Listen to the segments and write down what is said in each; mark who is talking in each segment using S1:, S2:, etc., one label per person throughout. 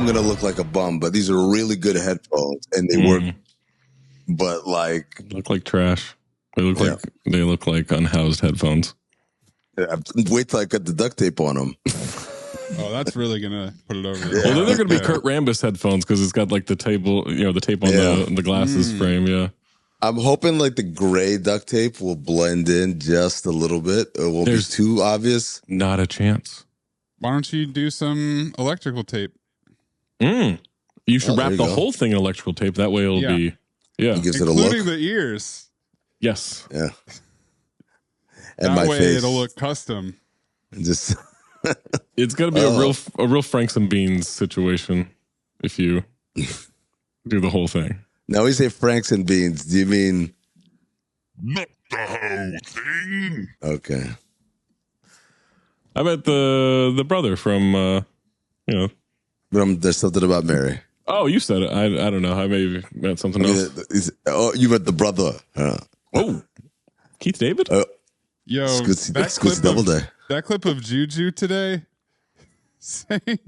S1: I'm going to look like a bum, but these are really good headphones and they work. But like,
S2: look like trash. They look like unhoused headphones.
S1: Wait till I cut the duct tape on them.
S3: Oh, that's really gonna put it over.
S2: Well, then they're gonna be Kurt Rambis headphones because it's got like the table, the tape on the glasses frame. Yeah,
S1: I'm hoping like the gray duct tape will blend in just a little bit. It won't be too obvious.
S2: Not a chance.
S3: Why don't you do some electrical tape?
S2: You should wrap the whole thing in electrical tape. That way it'll be
S1: It gives it a
S3: including
S1: look.
S3: the ears.
S2: Yes.
S1: Yeah. And
S3: that
S1: my
S3: way
S1: face.
S3: it'll look custom.
S1: Just.
S2: It's gonna be a real Franks and Beans situation if you do the whole thing.
S1: Now we say Franks and Beans. Do you mean
S4: not the whole thing?
S1: Okay.
S2: I bet the brother from
S1: There's something about Mary.
S2: Oh, you said it. I don't know. I maybe meant something else.
S1: You meant the brother.
S2: Oh, Keith David.
S3: Yo,
S1: that
S3: clip of Juju today saying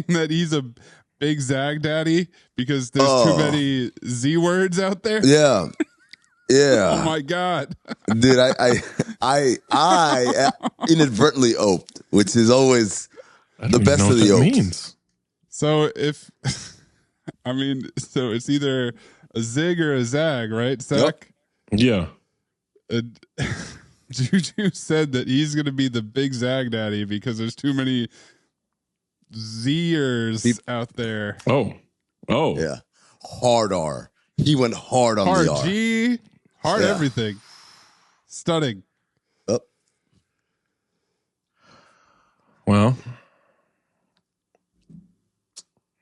S3: that he's a big Zag daddy because there's too many Z words out there.
S1: Yeah.
S3: Oh my God.
S1: Dude, I inadvertently oped, which is always the best of the opes.
S3: So so it's either a zig or a zag, right, Zach?
S2: Yep.
S3: Yeah. Juju said that he's going to be the big Zag daddy because there's too many Zers out there.
S2: Oh.
S1: Yeah. Hard R. He went hard on
S3: hard
S1: the R.
S3: G, hard everything. Stunning.
S1: Oh.
S2: Well,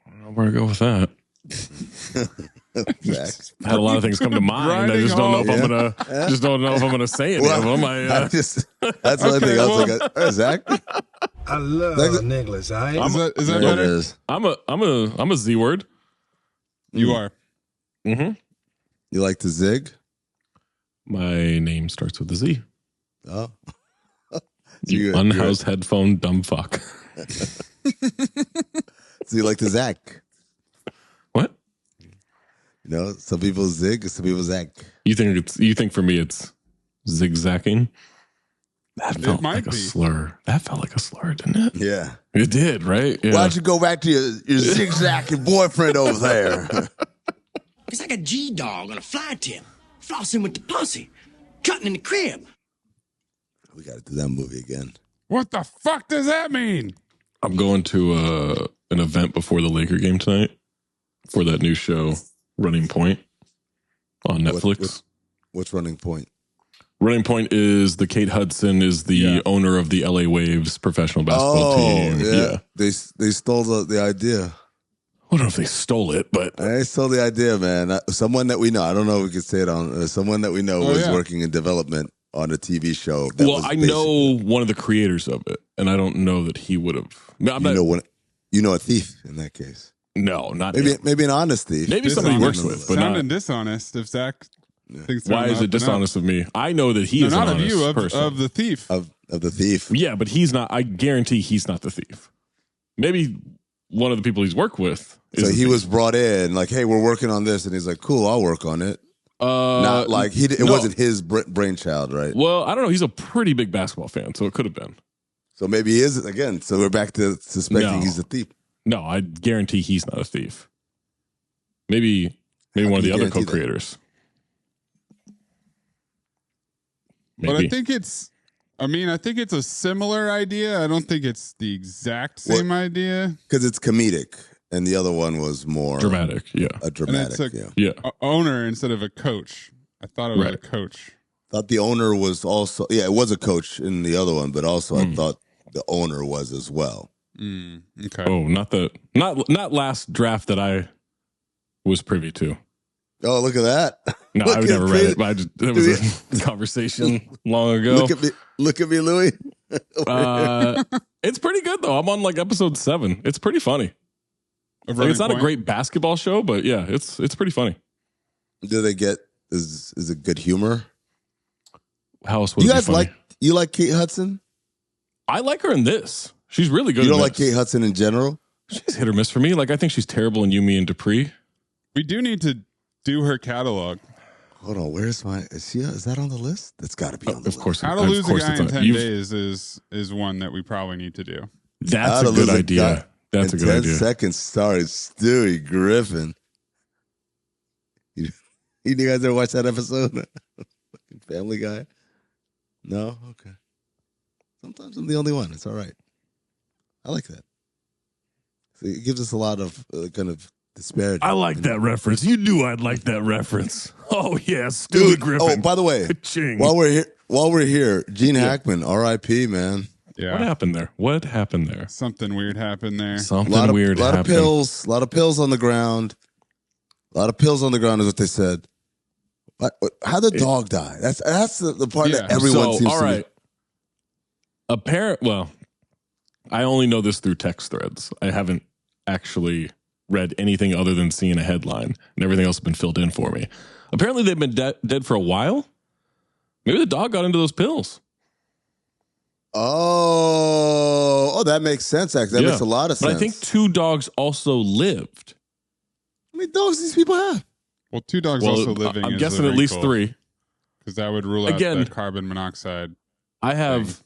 S2: I don't know where to go with that. Had a lot of things come to mind. I just don't know if I'm gonna say any of them.
S1: That's one thing. I was like, Zach.
S5: I love Nicholas.
S3: Is that better?
S2: I'm a Z word.
S3: You are.
S2: Mm-hmm.
S1: You like to zig?
S2: My name starts with a Z.
S1: Oh.
S2: You unhoused headphone dumb fuck.
S1: So you like to Zach?
S2: What?
S1: Some people zig, some people zag.
S2: You think for me it's zigzagging? That felt like a slur. That felt like a slur, didn't it?
S1: Yeah.
S2: It did, right? Yeah.
S1: Why don't you go back to your zigzagging boyfriend over there?
S6: It's like a G-dog on a fly tip, flossing with the pussy, cutting in the crib.
S1: We got to do that movie again.
S3: What the fuck does that mean?
S2: I'm going to an event before the Laker game tonight for that new show, Running Point, on Netflix.
S1: What's Running Point?
S2: Running Point is Kate Hudson is the owner of the LA Waves professional basketball team.
S1: Yeah. They stole the idea.
S2: I don't know if they stole it, but
S1: they stole the idea, man. Someone that we know, I don't know if we could say it on, someone that we know was working in development on a TV show.
S2: I know one of the creators of it, and I don't know that he would have.
S1: You know a thief in that case.
S2: No, not
S1: maybe an honest thief.
S2: Maybe somebody he works with, but
S3: sounding dishonest. If Zach thinks
S2: why is it dishonest of me? I know that he is
S3: not
S2: an
S3: of you,
S2: person.
S3: of the thief.
S1: Of the thief.
S2: Yeah, but he's not. I guarantee he's not the thief. Maybe one of the people he's worked with.
S1: So he was brought in, like, hey, we're working on this, and he's like, cool, I'll work on it. Not like it wasn't his brainchild, right?
S2: Well, I don't know. He's a pretty big basketball fan, so it could have been.
S1: So maybe he is again. So we're back to suspecting he's a thief.
S2: No, I guarantee he's not a thief. Maybe one of the other co-creators.
S3: But I think it's a similar idea. I don't think it's the exact same idea.
S1: Because it's comedic, and the other one was more
S2: dramatic. Yeah,
S1: a dramatic.
S3: A owner instead of a coach. I thought it was a coach.
S1: Thought the owner was also it was a coach in the other one, but also I thought the owner was as well.
S3: Okay.
S2: Oh, not last draft that I was privy to.
S1: Oh, look at that!
S2: No, I've never read it, but it was a conversation long ago.
S1: Look at me, Louis.
S2: It's pretty good though. I'm on like episode 7. It's pretty funny. It's not a great basketball show, but yeah, it's pretty funny.
S1: Do they get is it good humor?
S2: How else would
S1: you
S2: it
S1: guys
S2: be funny?
S1: You like Kate Hudson?
S2: I like her in this. She's really good.
S1: You don't like Kate Hudson in general?
S2: She's hit or miss for me. Like, I think she's terrible in You, Me, and Dupree.
S3: We do need to do her catalog.
S1: Hold on, where's my? Is that on the list? That's got to be on the list.
S2: Of course.
S3: How to Lose a Guy in 10 Days is one that we probably need to do.
S2: That's a good idea. That's a good idea.
S1: 10 seconds started Stewie Griffin. You guys ever watch that episode? Family Guy? No? Okay. Sometimes I'm the only one. It's all right. I like that. So it gives us a lot of kind of disparity.
S2: I like that reference. You knew I'd like that reference. Oh, yeah. Stewie Griffin.
S1: Oh, by the way, while we're here, Gene Hackman, R.I.P., man.
S3: Yeah.
S2: What happened there?
S3: Something weird happened there.
S1: A lot of pills on the ground. A lot of pills on the ground is what they said. How did the dog die? That's the part that everyone seems
S2: all right.
S1: to be.
S2: Well, I only know this through text threads. I haven't actually read anything other than seeing a headline, and everything else has been filled in for me. Apparently, they've been dead for a while. Maybe the dog got into those pills.
S1: Oh, that makes sense. Actually, that makes a lot of sense.
S2: But I think 2 dogs also lived.
S1: How many dogs these people have?
S3: Well, 2 dogs also living.
S2: I'm guessing at least 3,
S3: because that would rule out the carbon monoxide.
S2: I have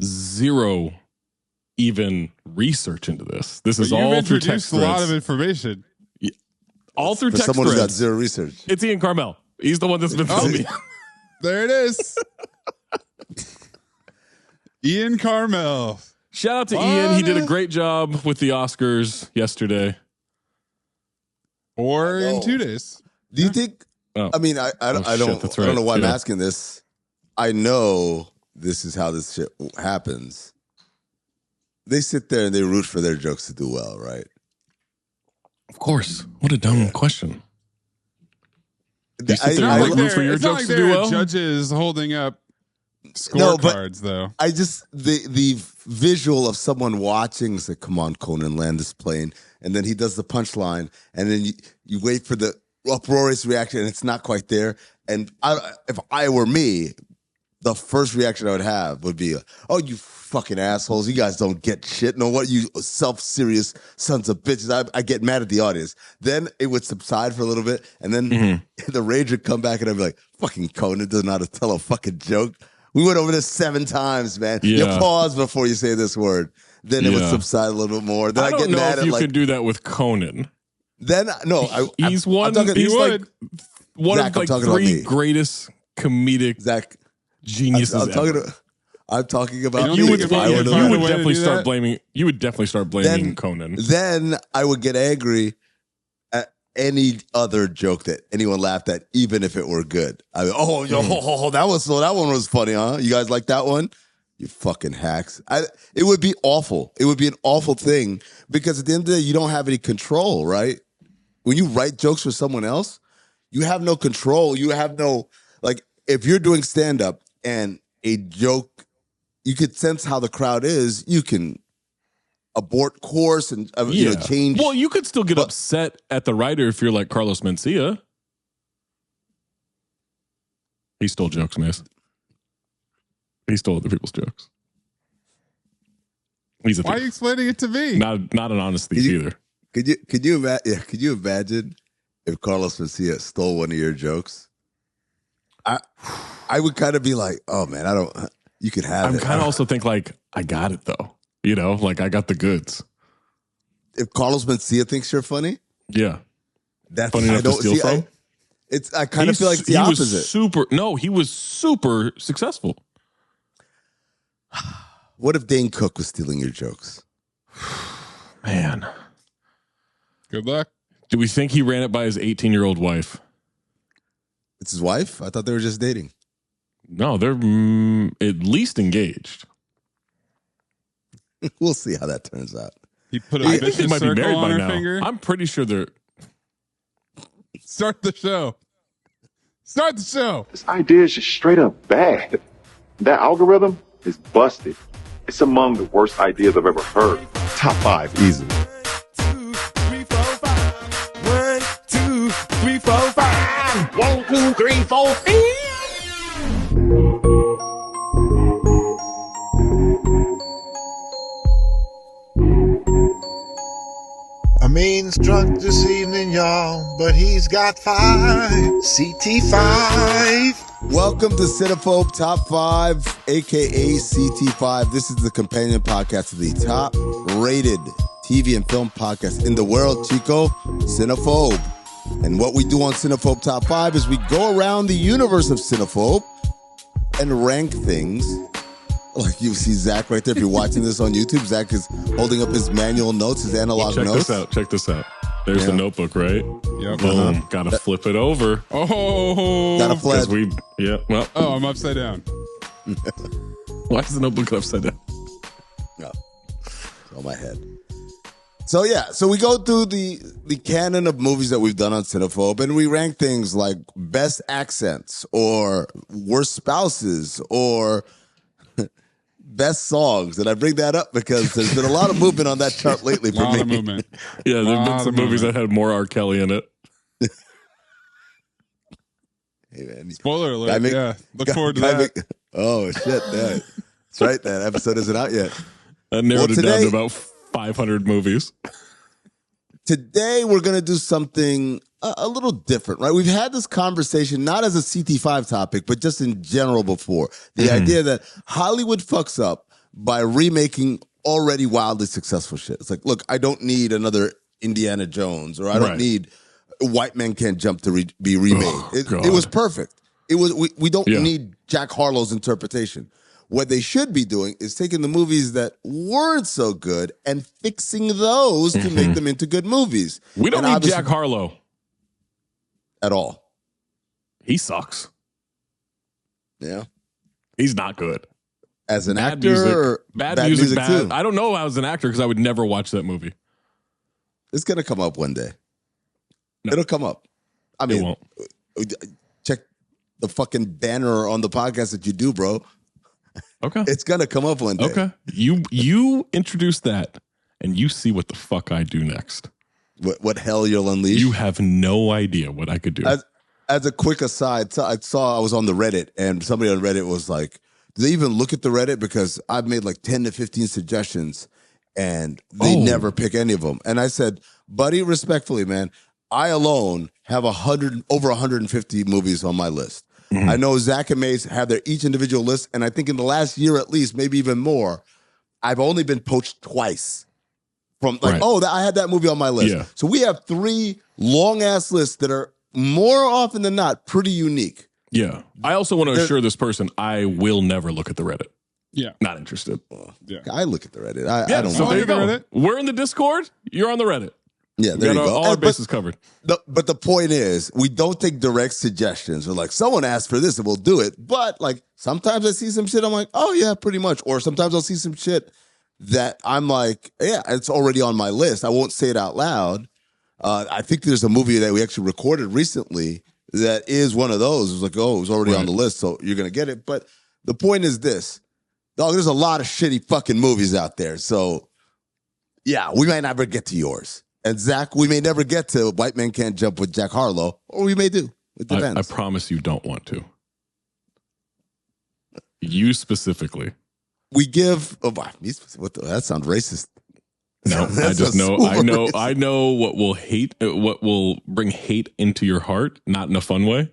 S2: zero even research into this. This is all through text threads.
S3: A lot of information.
S2: All through text
S1: someone
S2: threads.
S1: Who's got zero research.
S2: It's Ian Carmel. He's the one that's been filming me.
S3: There it is. Ian Carmel.
S2: Shout out to Ian. He did a great job with the Oscars yesterday.
S3: Or in 2 days.
S1: Do you think?
S2: Oh.
S1: I mean, I don't know why I'm asking this. I know this is how this shit happens. They sit there and they root for their jokes to do well, right?
S2: Of course. What a dumb question.
S3: You sit there and root for your jokes to do well? Judges holding up scorecards, though.
S1: I just the visual of someone watching, it's like, come on, Conan, land this plane, and then he does the punchline, and then you wait for the uproarious reaction, and it's not quite there. And if I were me, the first reaction I would have would be, "Oh, you fucking assholes! You guys don't get shit. No, what, you self-serious sons of bitches!" I get mad at the audience. Then it would subside for a little bit, and then the rage would come back, and I'd be like, "Fucking Conan doesn't know how to tell a fucking joke. We went over this 7 times, man. You pause before you say this word." Then it would subside a little bit more. Then I
S2: don't
S1: get
S2: know
S1: mad
S2: if
S1: at
S2: you could do that with Conan.
S1: Then
S2: he's one. He's like one of like 3 greatest comedic geniuses.
S1: I'm talking about.
S2: You would definitely start blaming. You would definitely start blaming Conan.
S1: Then I would get angry at any other joke that anyone laughed at, even if it were good. That one was funny, huh? You guys like that one? You fucking hacks. It would be awful. It would be an awful thing because at the end of the day, you don't have any control, right? When you write jokes for someone else, you have no control. You have no, like, if you're doing stand-up and a joke, you could sense how the crowd is, you can abort course and change.
S2: Well, you could still get upset at the writer if you're like Carlos Mencia. He stole jokes, man. He stole other people's jokes.
S3: Why are you explaining it to me?
S2: Not an honest thief either.
S1: Could you imagine if Carlos Mencia stole one of your jokes? I would kind of be like, oh man, you could have it.
S2: I'm kind of also think like, I got it though. Like I got the goods.
S1: If Carlos Mencia thinks you're funny,
S2: yeah,
S1: that's
S2: funny enough to steal from.
S1: I kind of feel like it's the opposite.
S2: He was super successful.
S1: What if Dane Cook was stealing your jokes?
S2: Man.
S3: Good luck.
S2: Do we think he ran it by his 18-year-old wife?
S1: It's his wife? I thought they were just dating.
S2: No, they're at least engaged.
S1: We'll see how that turns out.
S3: He put a vicious
S2: might be
S3: circle
S2: married
S3: on
S2: by
S3: her
S2: now.
S3: finger.
S2: I'm pretty sure they're...
S3: Start the show.
S7: This idea is just straight up bad. That algorithm is busted. It's among the worst ideas I've ever heard.
S1: Top 5, easy.
S8: 1, 2, 3, 4, 5. 1, 2, 3, 4, 5. 1, 2, 3, 4, 5.
S9: drunk this evening, y'all, but he's got 5. CT5.
S1: Welcome to Cinephobe Top 5, aka CT5. This is the companion podcast to the top rated TV and film podcast in the world, Chico, Cinephobe. And what we do on Cinephobe Top 5 is we go around the universe of Cinephobe and rank things. Like you see Zach right there. If you're watching this on YouTube, Zach is holding up his manual notes, his analog notes.
S2: Check this out. There's the notebook, right?
S3: Yep.
S2: Boom. Gotta flip it over.
S3: Oh.
S1: Gotta flip.
S2: Well.
S3: Oh, I'm upside down.
S2: Why is the notebook upside down?
S1: No. It's on my head. So we go through the canon of movies that we've done on Cinephobe, and we rank things like best accents or worst spouses or best songs. And I bring that up because there's been a lot of movement on that chart lately for me.
S3: A lot of movement.
S2: Yeah, there's been some movies that had more R. Kelly in it.
S1: Hey, man.
S3: Spoiler alert. Look forward to that.
S1: Oh, shit. That's right. That episode isn't out yet.
S2: I narrowed it down to about 500 movies.
S1: Today, we're going to do something a little different, right? We've had this conversation, not as a CT5 topic, but just in general before. The idea that Hollywood fucks up by remaking already wildly successful shit. It's like, look, I don't need another Indiana Jones, or I don't need White Men Can't Jump to be remade. It was perfect. We don't need Jack Harlow's interpretation. What they should be doing is taking the movies that weren't so good and fixing those to make them into good movies.
S2: We don't need Jack Harlow
S1: at all.
S2: He sucks.
S1: Yeah.
S2: He's not good.
S1: As an
S2: bad
S1: actor,
S2: music, bad music
S1: too.
S2: I don't know as an actor because I would never watch that movie.
S1: It's going to come up one day.
S2: No.
S1: It'll come up. I mean,
S2: it won't.
S1: Check the fucking banner on the podcast that you do, bro.
S2: Okay.
S1: It's going to come up one day.
S2: Okay. You introduce that and you see what the fuck I do next.
S1: What hell you'll unleash?
S2: You have no idea what I could do.
S1: As a quick aside, I was on the Reddit, and somebody on Reddit was like, do they even look at the Reddit? Because I've made like 10 to 15 suggestions, and they never pick any of them. And I said, buddy, respectfully, man, I alone have over 150 movies on my list. Mm-hmm. I know Zach and Mayes have their each individual list, and I think in the last year at least, maybe even more, I've only been poached twice. From like, I had that movie on my list. Yeah. So we have 3 long-ass lists that are more often than not pretty unique.
S2: Yeah. I also want to assure this person I will never look at the Reddit.
S3: Yeah.
S2: Not interested.
S3: Yeah.
S1: I look at the Reddit. I don't
S2: so
S1: know.
S2: there you go. Reddit? We're in the Discord. You're on the Reddit.
S1: Yeah, there you go.
S2: All our bases covered.
S1: But the point is, we don't take direct suggestions. We're like, someone asked for this and we'll do it. But like, sometimes I see some shit, I'm like, oh yeah, pretty much. Or sometimes I'll see some shit that I'm like, yeah, it's already on my list. I won't say it out loud. I think there's a movie that we actually recorded recently that is one of those. It was like, it was already on the list, so you're going to get it. But the point is this. Dog, there's a lot of shitty fucking movies out there. So, yeah, we might never get to yours. And Zach, we may never get to White Men Can't Jump with Jack Harlow, or we may do. It depends.
S2: I promise you don't want to. You specifically.
S1: We give that sounds racist.
S2: No, I just know. I know what will bring hate into your heart, not in a fun way.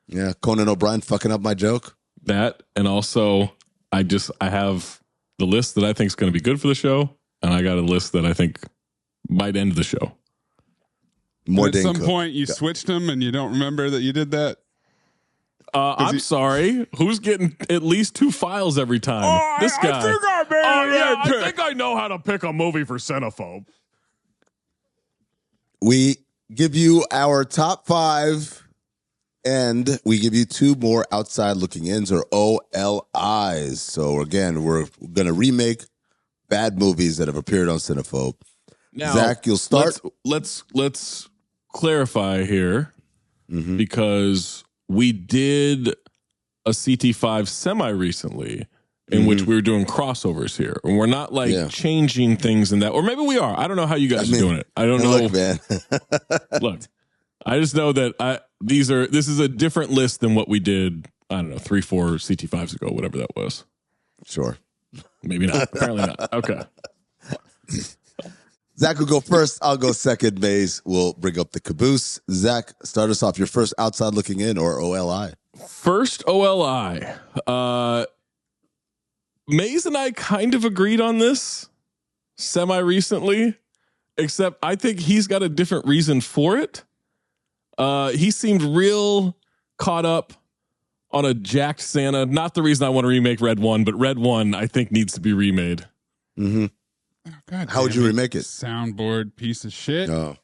S1: Yeah, Conan O'Brien fucking up my joke.
S2: That, and also, I have the list that I think is going to be good for the show, and I got a list that I think might end the show.
S3: At some point, you switched them, and you don't remember that you did that.
S2: I'm sorry. Who's getting at least 2 files every time? This guy. I think I know how to pick a movie for Cinephobe.
S1: We give you our top 5, and we give you 2 more outside looking ins, or OLIs. So again, we're going to remake bad movies that have appeared on Cinephobe.
S2: Now,
S1: Zach, you'll start.
S2: Let's clarify here, because we did a CT5 semi recently in which we were doing crossovers here. And we're not like changing things in that, or maybe we are. I don't know how you guys are doing it. I don't know.
S1: Look, man.
S2: Look, I just know that this is a different list than what we did, I don't know, 3, 4 CT5s ago, whatever that was.
S1: Sure.
S2: Maybe not. Apparently not. Okay.
S1: Zach will go first. I'll go second. Maze will bring up the caboose. Zach, start us off. Your first outside looking in or OLI?
S2: First OLI. Maze and I kind of agreed on this semi-recently, except I think he's got a different reason for it. He seemed real caught up on a jacked Santa. Not the reason I want to remake Red 1, but Red 1 I think needs to be remade.
S1: Mm-hmm.
S3: Oh, God,
S1: how would you remake it?
S3: Soundboard piece of shit.
S1: Oh.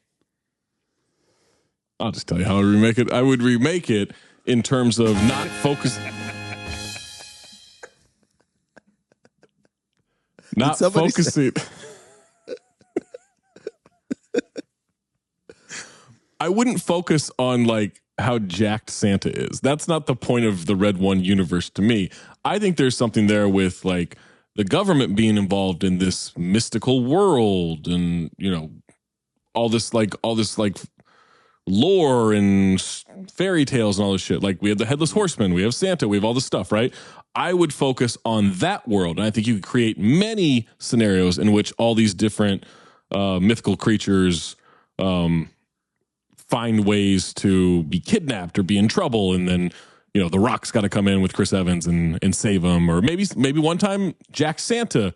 S2: I'll just tell you how I would remake it. I would remake it in terms of not focus. Not focusing. I wouldn't focus on like how jacked Santa is. That's not the point of the Red 1 universe to me. I think there's something there with like the government being involved in this mystical world and, you know, all this like lore and fairy tales and all this shit. Like we have the Headless Horseman, we have Santa, we have all this stuff, right? I would focus on that world. And I think you could create many scenarios in which all these different mythical creatures find ways to be kidnapped or be in trouble. And then, you know, The Rock's got to come in with Chris Evans and save them. Or maybe one time Jack Santa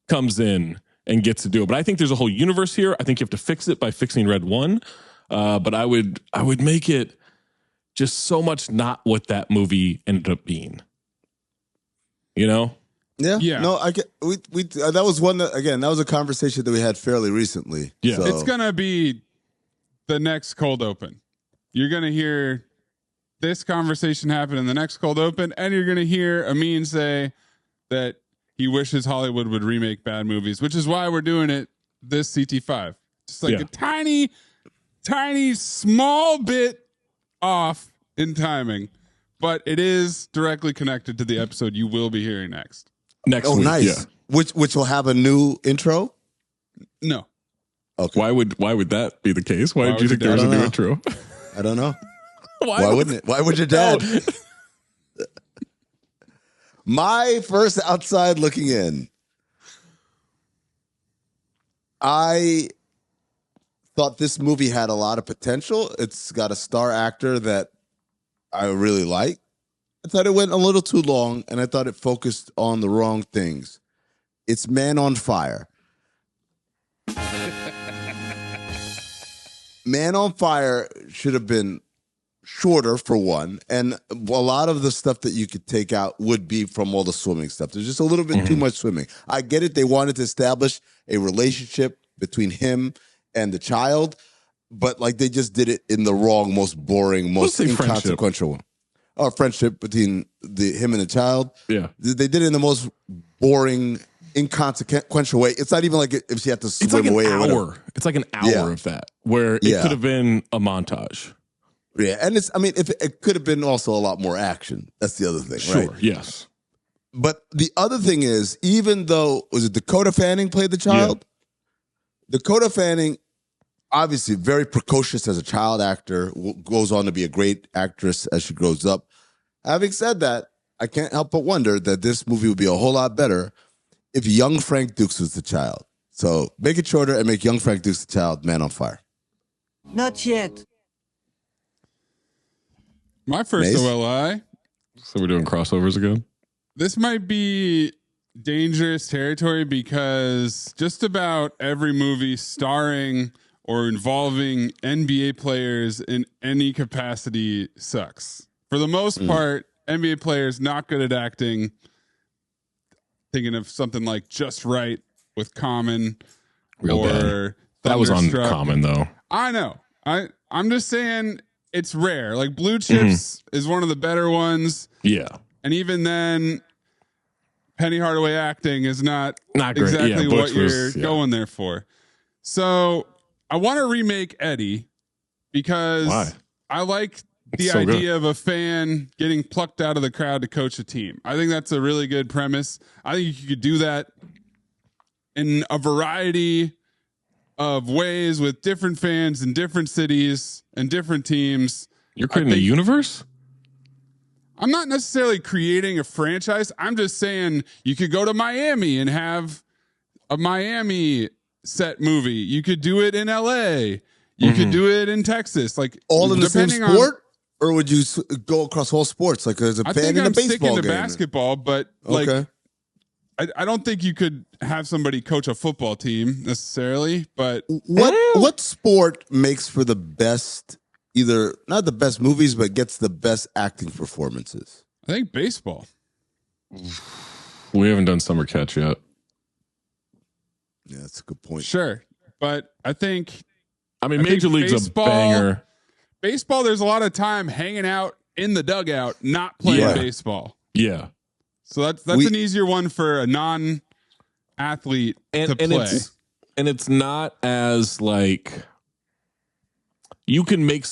S2: comes in and gets to do it. But I think there's a whole universe here. I think you have to fix it by fixing Red 1. But I would make it just so much not what that movie ended up being. You know?
S1: Yeah. No, I get we that was one that again, that was a conversation that we had fairly recently.
S2: Yeah.
S1: So.
S3: It's gonna be the next cold open. You're gonna hear this conversation happen in the next cold open, and you're gonna hear Amin say that he wishes Hollywood would remake bad movies, which is why we're doing it this CT5. Just like a tiny small bit off in timing, but it is directly connected to the episode you will be hearing next
S2: week.
S1: Nice.
S2: Yeah.
S1: Which will have a new intro?
S3: No.
S1: Okay.
S2: Why would that be the case? Why did you think there was a new intro?
S1: I don't know.
S2: Why
S1: wouldn't it? Why would your dad? My first outside looking in. I thought this movie had a lot of potential. It's got a star actor that I really like. I thought it went a little too long, and I thought it focused on the wrong things. It's Man on Fire. Man on Fire should have been shorter, for one, and a lot of the stuff that you could take out would be from all the swimming stuff. There's just a little bit too much swimming. I get it. They wanted to establish a relationship between him and the child, but like they just did it in the wrong, most boring, most inconsequential one. Oh, friendship between him and the child.
S2: Yeah.
S1: They did it in the most boring, inconsequential way. It's not even like if she had to swim away or whatever.
S2: It's like an hour of that where it could have been a montage.
S1: Yeah, and it could have been also a lot more action. That's the other thing,
S2: Sure,
S1: right?
S2: yes.
S1: But the other thing is, even though, was it Dakota Fanning played the child? Yeah. Dakota Fanning, obviously very precocious as a child actor, goes on to be a great actress as she grows up. Having said that, I can't help but wonder that this movie would be a whole lot better if young Frank Dukes was the child. So make it shorter and make young Frank Dukes the child, Man on Fire.
S6: Not yet.
S3: My first
S1: Mace?
S3: OLI.
S2: So we're doing crossovers again?
S3: This might be dangerous territory because just about every movie starring or involving NBA players in any capacity sucks. For the most part, NBA players not good at acting. Thinking of something like Just Right with Common.
S2: Real bad. That was on Common, though.
S3: I know. I'm just saying it's rare. Like Blue Chips is one of the better ones.
S2: Yeah.
S3: And even then, Penny Hardaway acting is not
S2: great.
S3: exactly
S2: Yeah,
S3: what you're going there for. So I want to remake Eddie because I like the idea of a fan getting plucked out of the crowd to coach a team. I think that's a really good premise. I think you could do that in a variety of ways with different fans in different cities and different teams.
S2: You're creating a universe?
S3: I'm not necessarily creating a franchise. I'm just saying you could go to Miami and have a Miami set movie. You could do it in LA. You could do it in Texas. Like
S1: all in the same sport, or would you go across all sports? Like there's a fan in a baseball
S3: sticking to
S1: game.
S3: basketball, but like I don't think you could have somebody coach a football team necessarily. But
S1: what sport makes for the best, either not the best movies, but gets the best acting performances?
S3: I think baseball.
S2: We haven't done Summer Catch yet.
S1: Yeah, that's a good point.
S3: Sure, but I think.
S2: Major League's a banger.
S3: Baseball, there's a lot of time hanging out in the dugout, not playing baseball.
S2: Yeah.
S3: So that's an easier one for a non-athlete to play.
S2: It's not as like you can train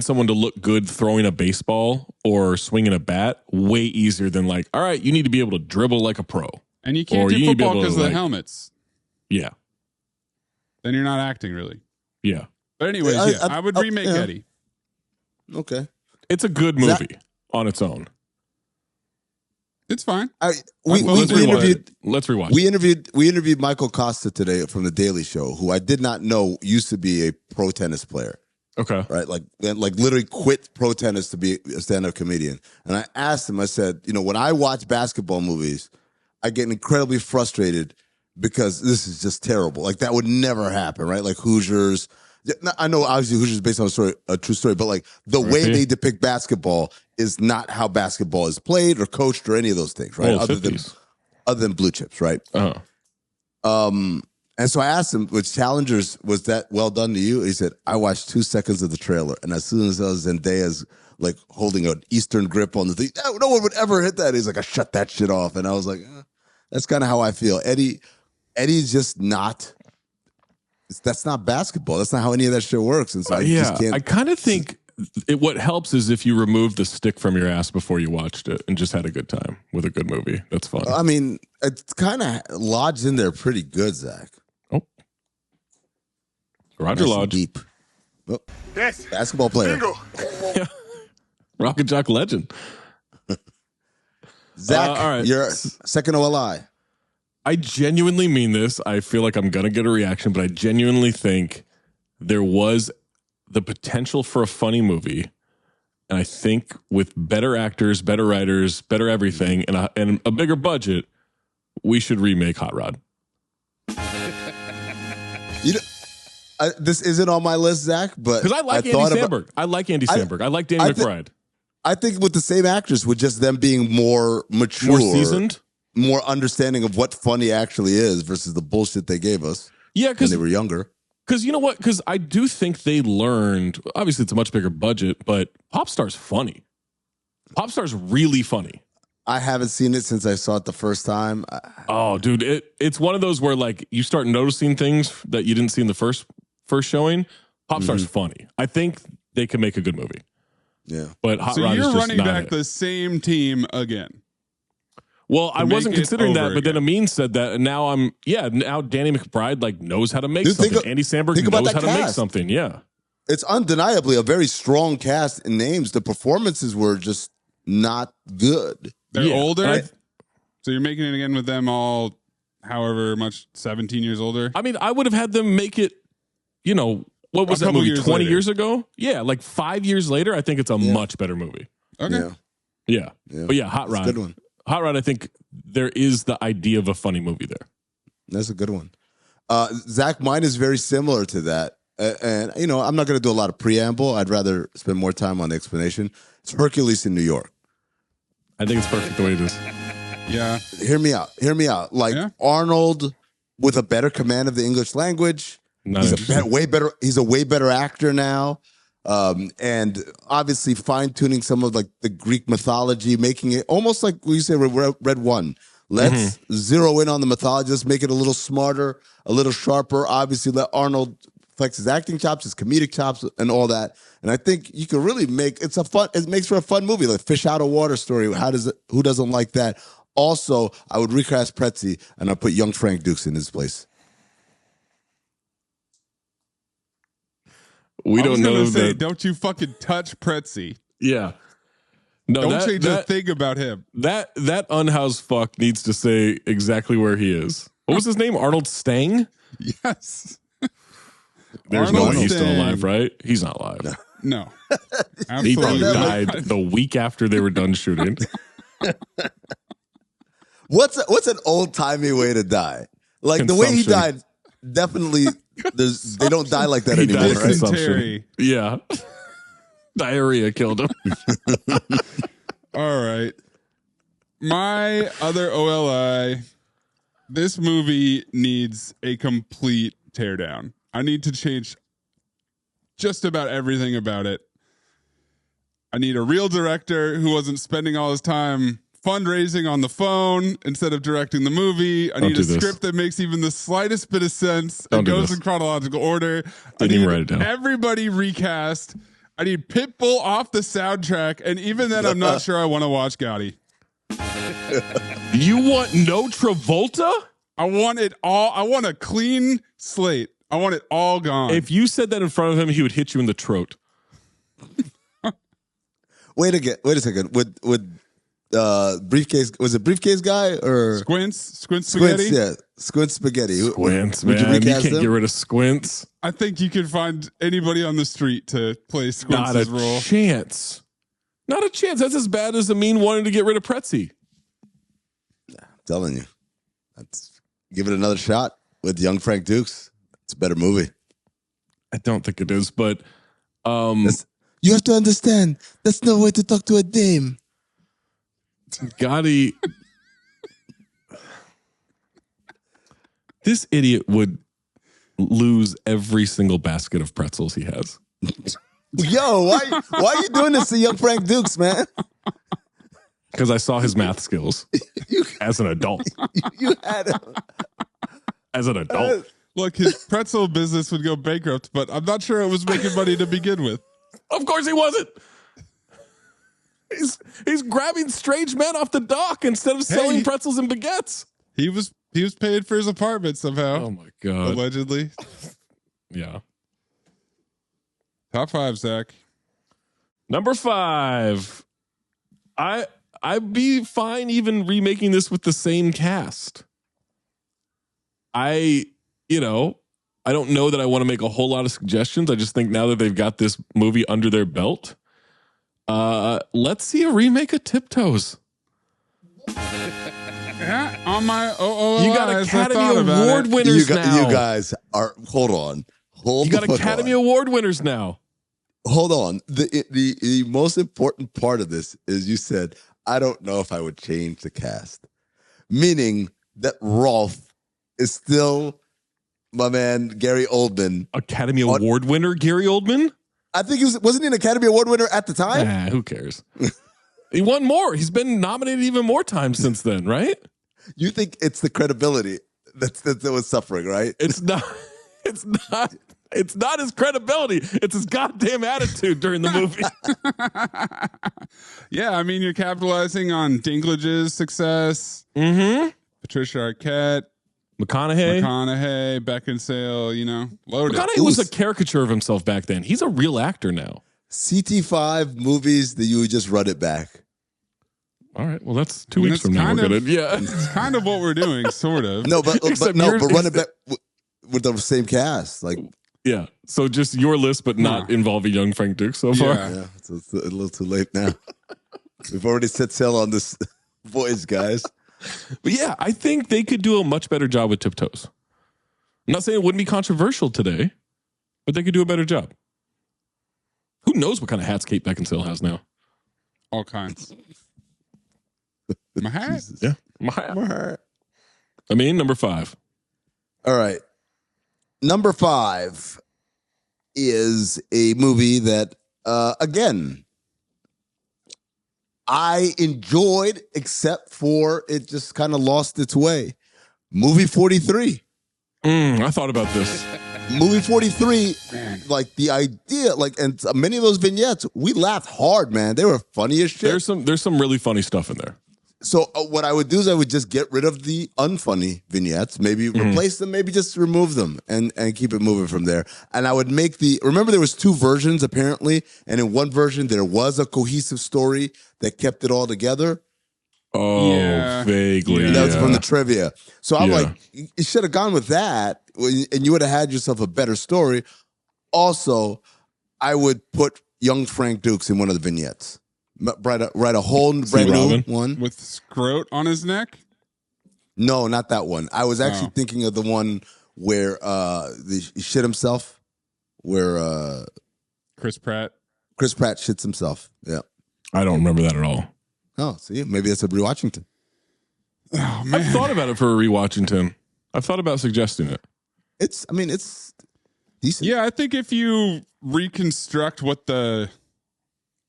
S2: someone to look good throwing a baseball or swinging a bat way easier than like, all right, you need to be able to dribble like a pro.
S3: And you can't do football because of the helmets.
S2: Yeah.
S3: Then you're not acting really.
S2: Yeah.
S3: But anyways, I would remake Eddie.
S1: Okay.
S2: It's a good movie on its own.
S3: It's fine.
S2: Let's rewatch.
S1: We interviewed Michael Costa today from The Daily Show, who I did not know used to be a pro tennis player.
S2: Okay.
S1: Right? Like literally quit pro tennis to be a stand-up comedian. And I asked him, I said, when I watch basketball movies, I get incredibly frustrated because this is just terrible. Like that would never happen, right? Like Hoosiers. I know obviously Hoosiers is based on a true story, but like the way they depict basketball is not how basketball is played or coached or any of those things, right? Other than blue chips, right? And so I asked him, which Challengers, was that well done to you? He said, I watched 2 seconds of the trailer, and as soon as Zendaya's like holding an Eastern grip on the thing, no one would ever hit that. He's like, I shut that shit off. And I was like, that's kind of how I feel. Eddie's just not. That's not basketball. That's not how any of that shit works. And so I just can't.
S2: I kind of think what helps is if you remove the stick from your ass before you watched it and just had a good time with a good movie. That's fun.
S1: I mean, it's kind of lodged in there pretty good, Zach.
S2: Oh, Roger Lodge,
S1: deep. Oh, yes, basketball player.
S2: Yeah. Rocket Jock legend.
S1: Zach, all right. You're second OLI.
S2: I genuinely mean this. I feel like I'm going to get a reaction, but I genuinely think there was the potential for a funny movie. And I think with better actors, better writers, better everything, and a bigger budget, we should remake Hot Rod.
S1: This isn't on my list, Zach, but
S2: because I like Andy Samberg. I like Andy Samberg. I like Danny McBride.
S1: I think with the same actors, with just them being more mature,
S2: more seasoned,
S1: more understanding of what funny actually is versus the bullshit they gave us.
S2: Yeah, because
S1: they were younger.
S2: Because you know what? Because I do think they learned. Obviously, it's a much bigger budget, but Popstar's funny. Popstar's really funny.
S1: I haven't seen it since I saw it the first time.
S2: Oh, dude, it's one of those where like you start noticing things that you didn't see in the first showing. Popstar's funny. I think they can make a good movie.
S1: Yeah,
S2: but Hot
S3: so
S2: Rod
S3: you're
S2: is just
S3: running
S2: not
S3: back
S2: it.
S3: the same team again.
S2: Well, I wasn't considering that, but then Amin said that, and now now Danny McBride like knows how to make something. Andy Samberg knows how to make something. Yeah,
S1: it's undeniably a very strong cast in names. The performances were just not good.
S3: They're older, so you're making it again with them all, however much, 17 years older.
S2: I mean, I would have had them make it. You know, what was that movie? 20 years ago? Yeah, like 5 years later. I think it's a much better movie.
S3: Okay.
S2: Yeah. But yeah, Hot Rod.
S1: That's a good one.
S2: Hot Rod, I think there is the idea of a funny movie there.
S1: That's a good one. Zach, mine is very similar to that. And, I'm not going to do a lot of preamble. I'd rather spend more time on the explanation. It's Hercules in New York.
S2: I think it's perfect the way it is.
S3: Yeah.
S1: Hear me out. Like Arnold with a better command of the English language. He's a way better actor now. And obviously fine-tuning some of like the Greek mythology, making it almost like we say Red One. Let's zero in on the mythology. Let's make it a little smarter, a little sharper. Obviously, let Arnold flex his acting chops, his comedic chops, and all that. And I think you can really it makes for a fun movie, like Fish Out of Water story. Who doesn't like that? Also, I would recast Pretzi and I'd put young Frank Dukes in his place.
S2: We don't know that.
S3: Don't you fucking touch Pretzi.
S2: Yeah. No,
S3: don't change a thing about him.
S2: That unhoused fuck needs to say exactly where he is. What was his name? Arnold Stang?
S3: Yes.
S2: There's no way he's still alive, right? He's not alive.
S3: No.
S2: He
S3: Absolutely
S2: probably
S3: not.
S2: died the week after they were done shooting.
S1: What's an old timey way to die? Like the way he died, definitely. They don't die like that anymore, right?
S3: Dysentery.
S2: Yeah, diarrhea killed him.
S3: All right, my other OLI. This movie needs a complete teardown. I need to change just about everything about it. I need a real director who wasn't spending all his time fundraising on the phone instead of directing the movie. I need a script that makes even the slightest bit of sense and goes in chronological order.
S2: Didn't even write it down.
S3: Everybody recast. I need Pitbull off the soundtrack. And even then, I'm not sure I want to watch Gotti.
S2: You want no Travolta?
S3: I want it all. I want a clean slate. I want it all gone.
S2: If you said that in front of him, he would hit you in the throat.
S1: Wait a second. Would briefcase, was it briefcase guy or
S3: Squints Spaghetti?
S1: Yeah, Squints Spaghetti.
S2: Squints, man. You can't get rid of Squints.
S3: I think you can find anybody on the street to play Squints' role.
S2: Not a chance. Not a chance. That's as bad as Amin wanting to get rid of Pretzi.
S1: I'm telling you. Give it another shot with young Frank Dukes. It's a better movie.
S2: I don't think it is, but
S1: you have to understand, that's no way to talk to a dame.
S2: Gotti. This idiot would lose every single basket of pretzels he has.
S1: Yo, why are you doing this to young Frank Dukes, man?
S2: Because I saw his math skills as an adult.
S1: You had him.
S2: As an adult.
S3: Look, his pretzel business would go bankrupt, but I'm not sure it was making money to begin with.
S2: Of course he wasn't. He's grabbing strange men off the dock instead of selling pretzels and baguettes.
S3: He was paid for his apartment somehow.
S2: Oh my God.
S3: Allegedly.
S2: Yeah.
S3: Top 5, Zach.
S2: Number 5. I'd be fine even remaking this with the same cast. I don't know that I want to make a whole lot of suggestions. I just think now that they've got this movie under their belt, let's see a remake of Tiptoes.
S3: Yeah, on my
S2: you got Academy Award winners now.
S1: You guys are hold on.
S2: You got Academy Award winners now.
S1: Hold on. The most important part of this is you said, I don't know if I would change the cast. Meaning that Rolf is still my man, Gary Oldman.
S2: Academy Award winner, Gary Oldman?
S1: I think wasn't he an Academy Award winner at the time?
S2: Who cares? He won more. He's been nominated even more times since then, right?
S1: You think it's the credibility that was suffering, right?
S2: It's not. It's not. It's not his credibility. It's his goddamn attitude during the movie.
S3: Yeah, I mean, you're capitalizing on Dinklage's success.
S2: Mm-hmm.
S3: Patricia Arquette.
S2: McConaughey,
S3: Beckinsale, loaded.
S2: McConaughey was a caricature of himself back then. He's a real actor now.
S1: CT5 movies that you would just run it back.
S2: All right, well, that's 2 weeks from now. We're gonna,
S3: it's kind of what we're doing, sort of.
S1: No, but run it back with the same cast, like.
S2: Yeah, so just your list, but not involving young Frank Duke so far.
S1: Yeah, it's a little too late now. We've already set sail on this voice, guys.
S2: But yeah, I think they could do a much better job with Tiptoes. I'm not saying it wouldn't be controversial today, but they could do a better job. Who knows what kind of hats Kate Beckinsale has now?
S3: All kinds. My hat?
S1: Jesus.
S2: Yeah, my hat. I mean, number 5.
S1: All right. Number 5 is a movie that, again, I enjoyed, except for it just kind of lost its way. Movie 43.
S2: I thought about this.
S1: Movie 43, like the idea, and many of those vignettes, we laughed hard, man. They were funny as shit.
S2: There's some really funny stuff in there.
S1: So what I would do is I would just get rid of the unfunny vignettes, maybe replace them, maybe just remove them and keep it moving from there. And I would make remember there was 2 versions apparently, and in one version there was a cohesive story that kept it all together.
S2: Oh,
S3: Yeah.
S2: vaguely.
S3: Yeah.
S1: That was from the trivia. So I'm
S2: Yeah.
S1: like, you should have gone with that, and you would have had yourself a better story. Also, I would put young Frank Dukes in one of the vignettes. Write a whole brand new
S2: Robin?
S1: one.
S3: With scrote on his neck?
S1: No, not that one. I was actually
S3: Oh.
S1: thinking of the one where he shit himself, where
S3: Chris Pratt.
S1: Chris Pratt shits himself. Yeah.
S2: I don't remember that at all.
S1: Oh, see, maybe it's a rewatchington.
S3: Oh, man.
S2: I've thought about it for a rewatchington. I've thought about suggesting it.
S1: It's decent.
S3: Yeah, I think if you reconstruct what the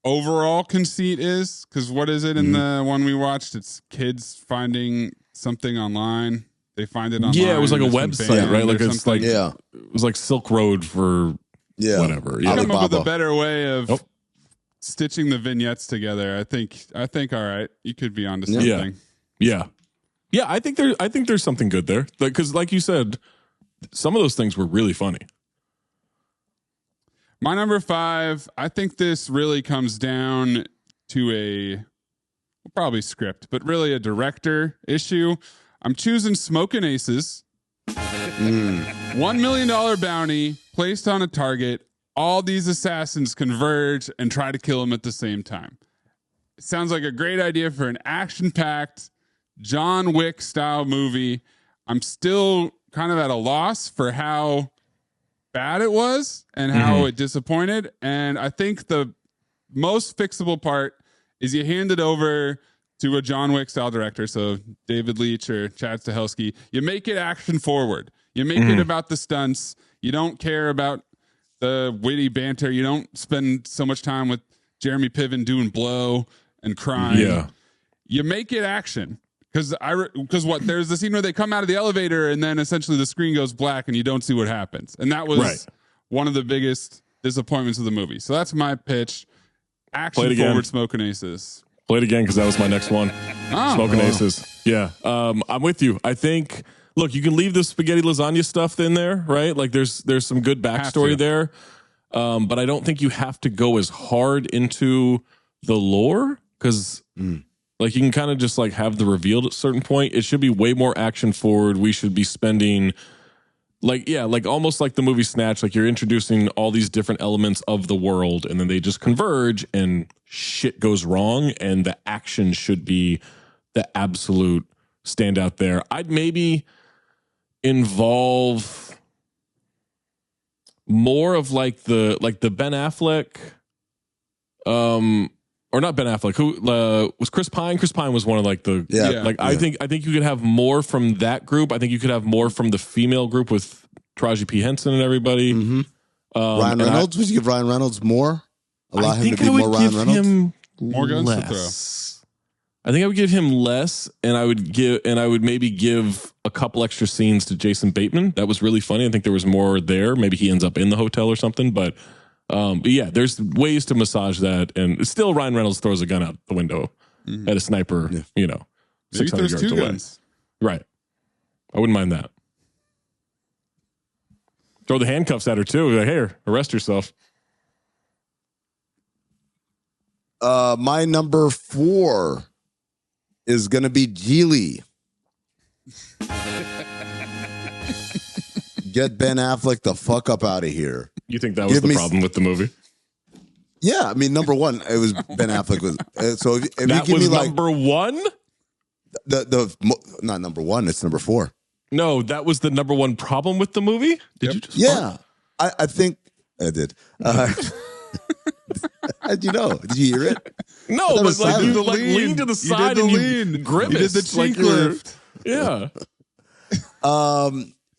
S3: overall conceit is, because what is it in the one we watched? It's kids finding something online. They find it online.
S2: Yeah, it was like a
S3: and it's been
S2: website,
S3: banned
S2: right? Like
S3: or
S2: it's
S3: something.
S2: like it was like Silk Road for whatever. Yeah.
S3: Come up with a better way of stitching the vignettes together. I think all right. You could be onto something.
S2: Yeah. I think there's something good there. Like, because like you said, some of those things were really funny.
S3: My number 5, I think this really comes down to probably script, but really a director issue. I'm choosing Smokin' Aces. $1 million bounty placed on a target. All these assassins converge and try to kill him at the same time. It sounds like a great idea for an action-packed John Wick style movie. I'm still kind of at a loss for how bad it was and how it disappointed. And I think the most fixable part is you hand it over to a John Wick style director. So David Leitch or Chad Stahelski, you make it action forward. You make it about the stunts. You don't care about the witty banter. You don't spend so much time with Jeremy Piven doing blow and crying.
S2: Yeah.
S3: You make it action. Because there's the scene where they come out of the elevator and then essentially the screen goes black and you don't see what happens. And that was one of the biggest disappointments of the movie. So that's my pitch. Action forward Smokin' Aces.
S2: Play it again because that was my next one. Smokin' Aces. Yeah. I'm with you. I think, look, you can leave the spaghetti lasagna stuff in there, right? Like there's some good backstory there. But I don't think you have to go as hard into the lore because like you can kind of just like have the reveal at a certain point. It should be way more action forward. We should be spending like almost like the movie Snatch, like you're introducing all these different elements of the world and then they just converge and shit goes wrong and the action should be the absolute standout there. I'd maybe involve more of like the Ben Affleck or not Ben Affleck. Who was Chris Pine? Chris Pine was one of like the I think you could have more from that group. I think you could have more from the female group with Taraji P. Henson and everybody.
S1: Ryan Reynolds. Would you give Ryan Reynolds more? Allow him to be more Ryan Reynolds.
S3: More guns to throw.
S2: I think I would give him less, and I would maybe give a couple extra scenes to Jason Bateman. That was really funny. I think there was more there. Maybe he ends up in the hotel or something, but yeah, there's ways to massage that, and still Ryan Reynolds throws a gun out the window at a sniper, 600 yards away.
S3: Guns.
S2: Right. I wouldn't mind that. Throw the handcuffs at her too. Like, here, arrest yourself.
S1: My number 4 is going to be Geely. Get Ben Affleck the fuck up out of here.
S2: You think that was the problem with the movie?
S1: Yeah, I mean, number 1, it was Ben Affleck was. So if
S2: that
S1: you give
S2: was
S1: me
S2: number 1.
S1: Not number 1, it's number 4.
S2: No, that was the number 1 problem with the movie. Did you just?
S1: Yeah, I think I did. How'd you know? Did you hear it?
S2: No, but like you lean to the side and you grimace.
S3: You did the cheek lift.
S2: Yeah.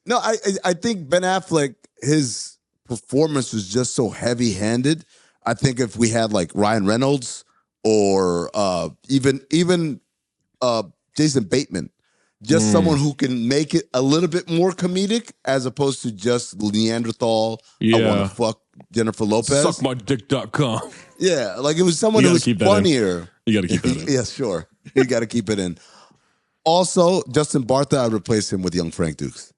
S1: No, I think Ben Affleck, his performance was just so heavy-handed. I think if we had like Ryan Reynolds or even Jason Bateman, just someone who can make it a little bit more comedic as opposed to just Neanderthal.
S2: Yeah.
S1: I want to fuck Jennifer Lopez.
S2: Suckmydick.com.
S1: Yeah, like it was someone who was funnier.
S2: You got to keep that in.
S1: Yeah, sure. You got to keep it in. Also, Justin Bartha, I replace him with young Frank Dukes.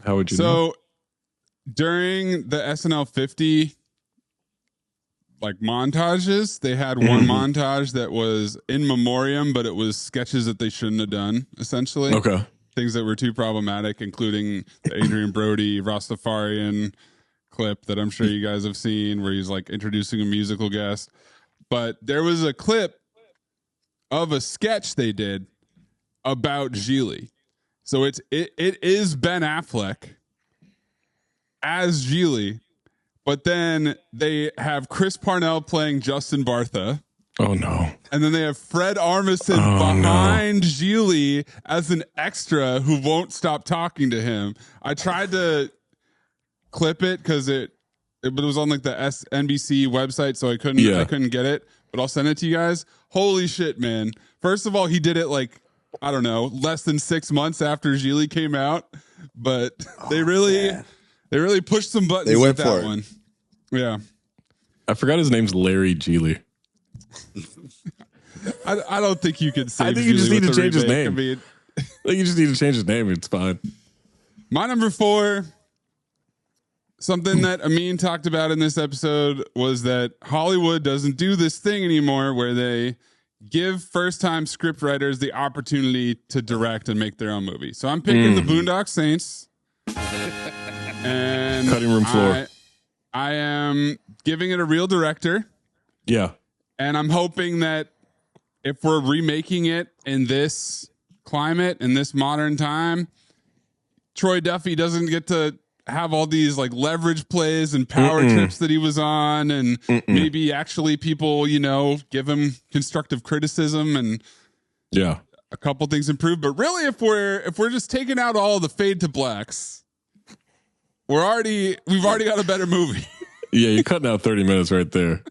S2: How would you know?
S3: During the SNL 50 like montages. They had one montage that was in memoriam, but it was sketches that they shouldn't have done, essentially.
S2: Okay.
S3: Things that were too problematic, including the Adrian Brody Rastafarian clip that I'm sure you guys have seen where he's like introducing a musical guest. But there was a clip of a sketch they did about Gigli. So it is Ben Affleck as Gigli, but then they have Chris Parnell playing Justin Bartha.
S2: Oh no.
S3: And then they have Fred Armisen behind Gigli as an extra who won't stop talking to him. I tried to clip it because it was on like the NBC website, so I couldn't get it. But I'll send it to you guys. Holy shit, man. First of all, he did it like, I don't know, less than 6 months after Gigli came out. But they really pushed some buttons.
S1: They went
S3: with
S1: for
S3: that
S1: it.
S3: one. Yeah.
S2: I forgot his name's Larry Gigli.
S3: I don't think you can say.
S2: I think you just need to change his
S3: remake.
S2: name.
S3: I mean,
S2: I think you just need to change his name. It's fine.
S3: my number 4, something that Amin talked about in this episode was that Hollywood doesn't do this thing anymore where they give first-time scriptwriters the opportunity to direct and make their own movie. So I'm picking the Boondock Saints. And
S2: Cutting room floor.
S3: I am giving it a real director.
S2: Yeah.
S3: And I'm hoping that if we're remaking it in this climate, in this modern time, Troy Duffy doesn't get to have all these like leverage plays and power trips that he was on, and maybe actually people, give him constructive criticism and a couple things improve. But really, if we're just taking out all the fade to blacks, we've already got a better movie.
S2: Yeah, you're cutting out 30 minutes right there.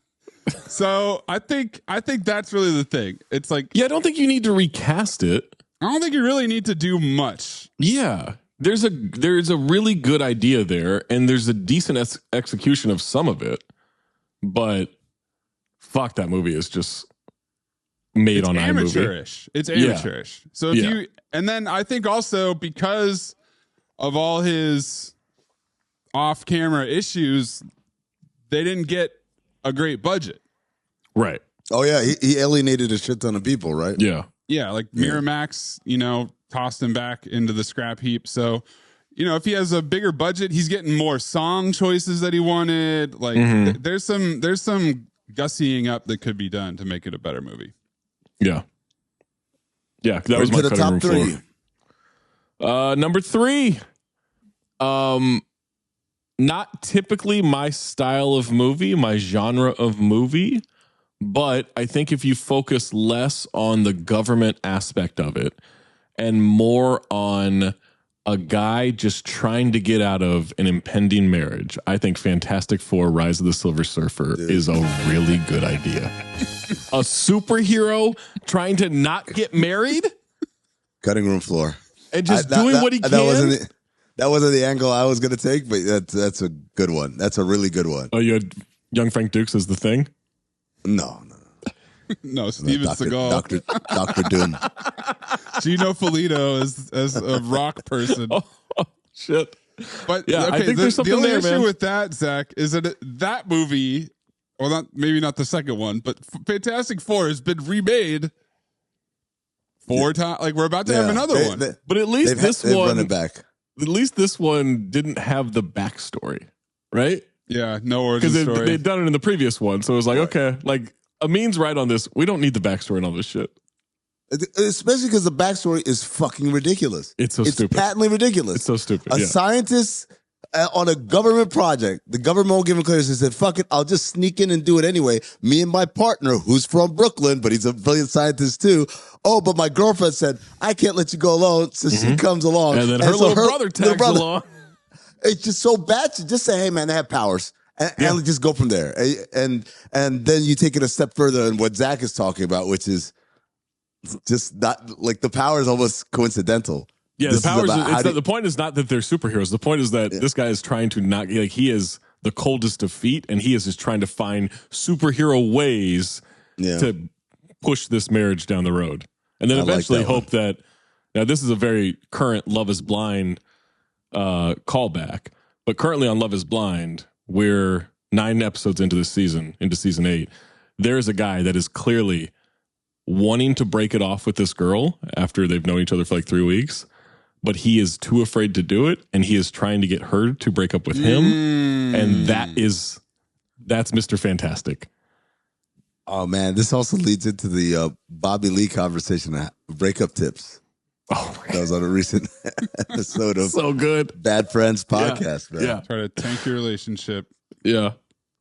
S3: So I think that's really the thing. It's like,
S2: Yeah, I don't think you need to recast it.
S3: I don't think you really need to do much.
S2: Yeah. There's a really good idea there, and there's a decent execution of some of it, but fuck, that movie is just made on iMovie.
S3: Amateurish. It's amateurish. So if and then I think also because of all his off-camera issues, they didn't get a great budget.
S2: Right.
S1: Oh yeah, he alienated a shit ton of people, right?
S2: Yeah.
S3: Yeah, like Miramax, tossed him back into the scrap heap. So, if he has a bigger budget, he's getting more song choices that he wanted. Like there's some gussying up that could be done to make it a better movie.
S2: Yeah. Yeah, that was my
S1: to the
S2: cutting room
S1: top 3.
S2: floor. Number 3. Not typically my style of movie, my genre of movie, but I think if you focus less on the government aspect of it and more on a guy just trying to get out of an impending marriage, I think Fantastic Four: Rise of the Silver Surfer is a really good idea. A superhero trying to not get married?
S1: Cutting room floor.
S2: And just doing what he can?
S1: That wasn't the angle I was going to take, but that's a good one. That's a really good one.
S2: Oh, you had Young Frank Dukes as the thing?
S1: No.
S3: No, Steven Seagal.
S1: Dr. Doom.
S3: Gino Felito as a rock person.
S2: Oh, shit.
S3: But
S2: yeah, I think there's something
S3: the only
S2: there,
S3: issue
S2: man.
S3: with that, Zach, is that that movie, well, maybe not the second one, but Fantastic Four has been remade 4 times. Like we're about to have another one.
S2: But at least this one,
S1: run it back.
S2: At least this one didn't have the backstory, right?
S3: Yeah, no origin story.
S2: Because they'd done it in the previous one, so it was like, okay, like Amin's right on this. We don't need the backstory and all this shit.
S1: Especially because the backstory is fucking ridiculous.
S2: It's so stupid.
S1: It's patently ridiculous.
S2: It's so stupid.
S1: A scientist on a government project, the government won't give him clearance and said, fuck it, I'll just sneak in and do it anyway. Me and my partner, who's from Brooklyn, but he's a brilliant scientist too. Oh, but my girlfriend said, I can't let you go alone. So she comes along.
S2: And then her little brother tags along.
S1: It's just so bad. You just say, hey man, they have powers. And just go from there. And then you take it a step further in what Zach is talking about, which is just not like the power is almost coincidental.
S2: Yeah,
S1: This
S2: the powers.
S1: is about
S2: The point is not that they're superheroes. The point is that this guy is trying to not like he is the coldest of feet, and he is just trying to find superhero ways to push this marriage down the road, and then eventually hope that. Now, this is a very current Love Is Blind callback, but currently on Love Is Blind, where 9 episodes into this season, into season 8, there is a guy that is clearly wanting to break it off with this girl after they've known each other for like 3 weeks, but he is too afraid to do it, and he is trying to get her to break up with him, and that's Mr. Fantastic.
S1: Oh man, this also leads into the Bobby Lee conversation, breakup tips.
S2: Oh,
S1: that was on a recent episode of
S2: so good
S1: Bad Friends podcast. Man.
S3: Yeah, try to tank your relationship.
S2: Yeah,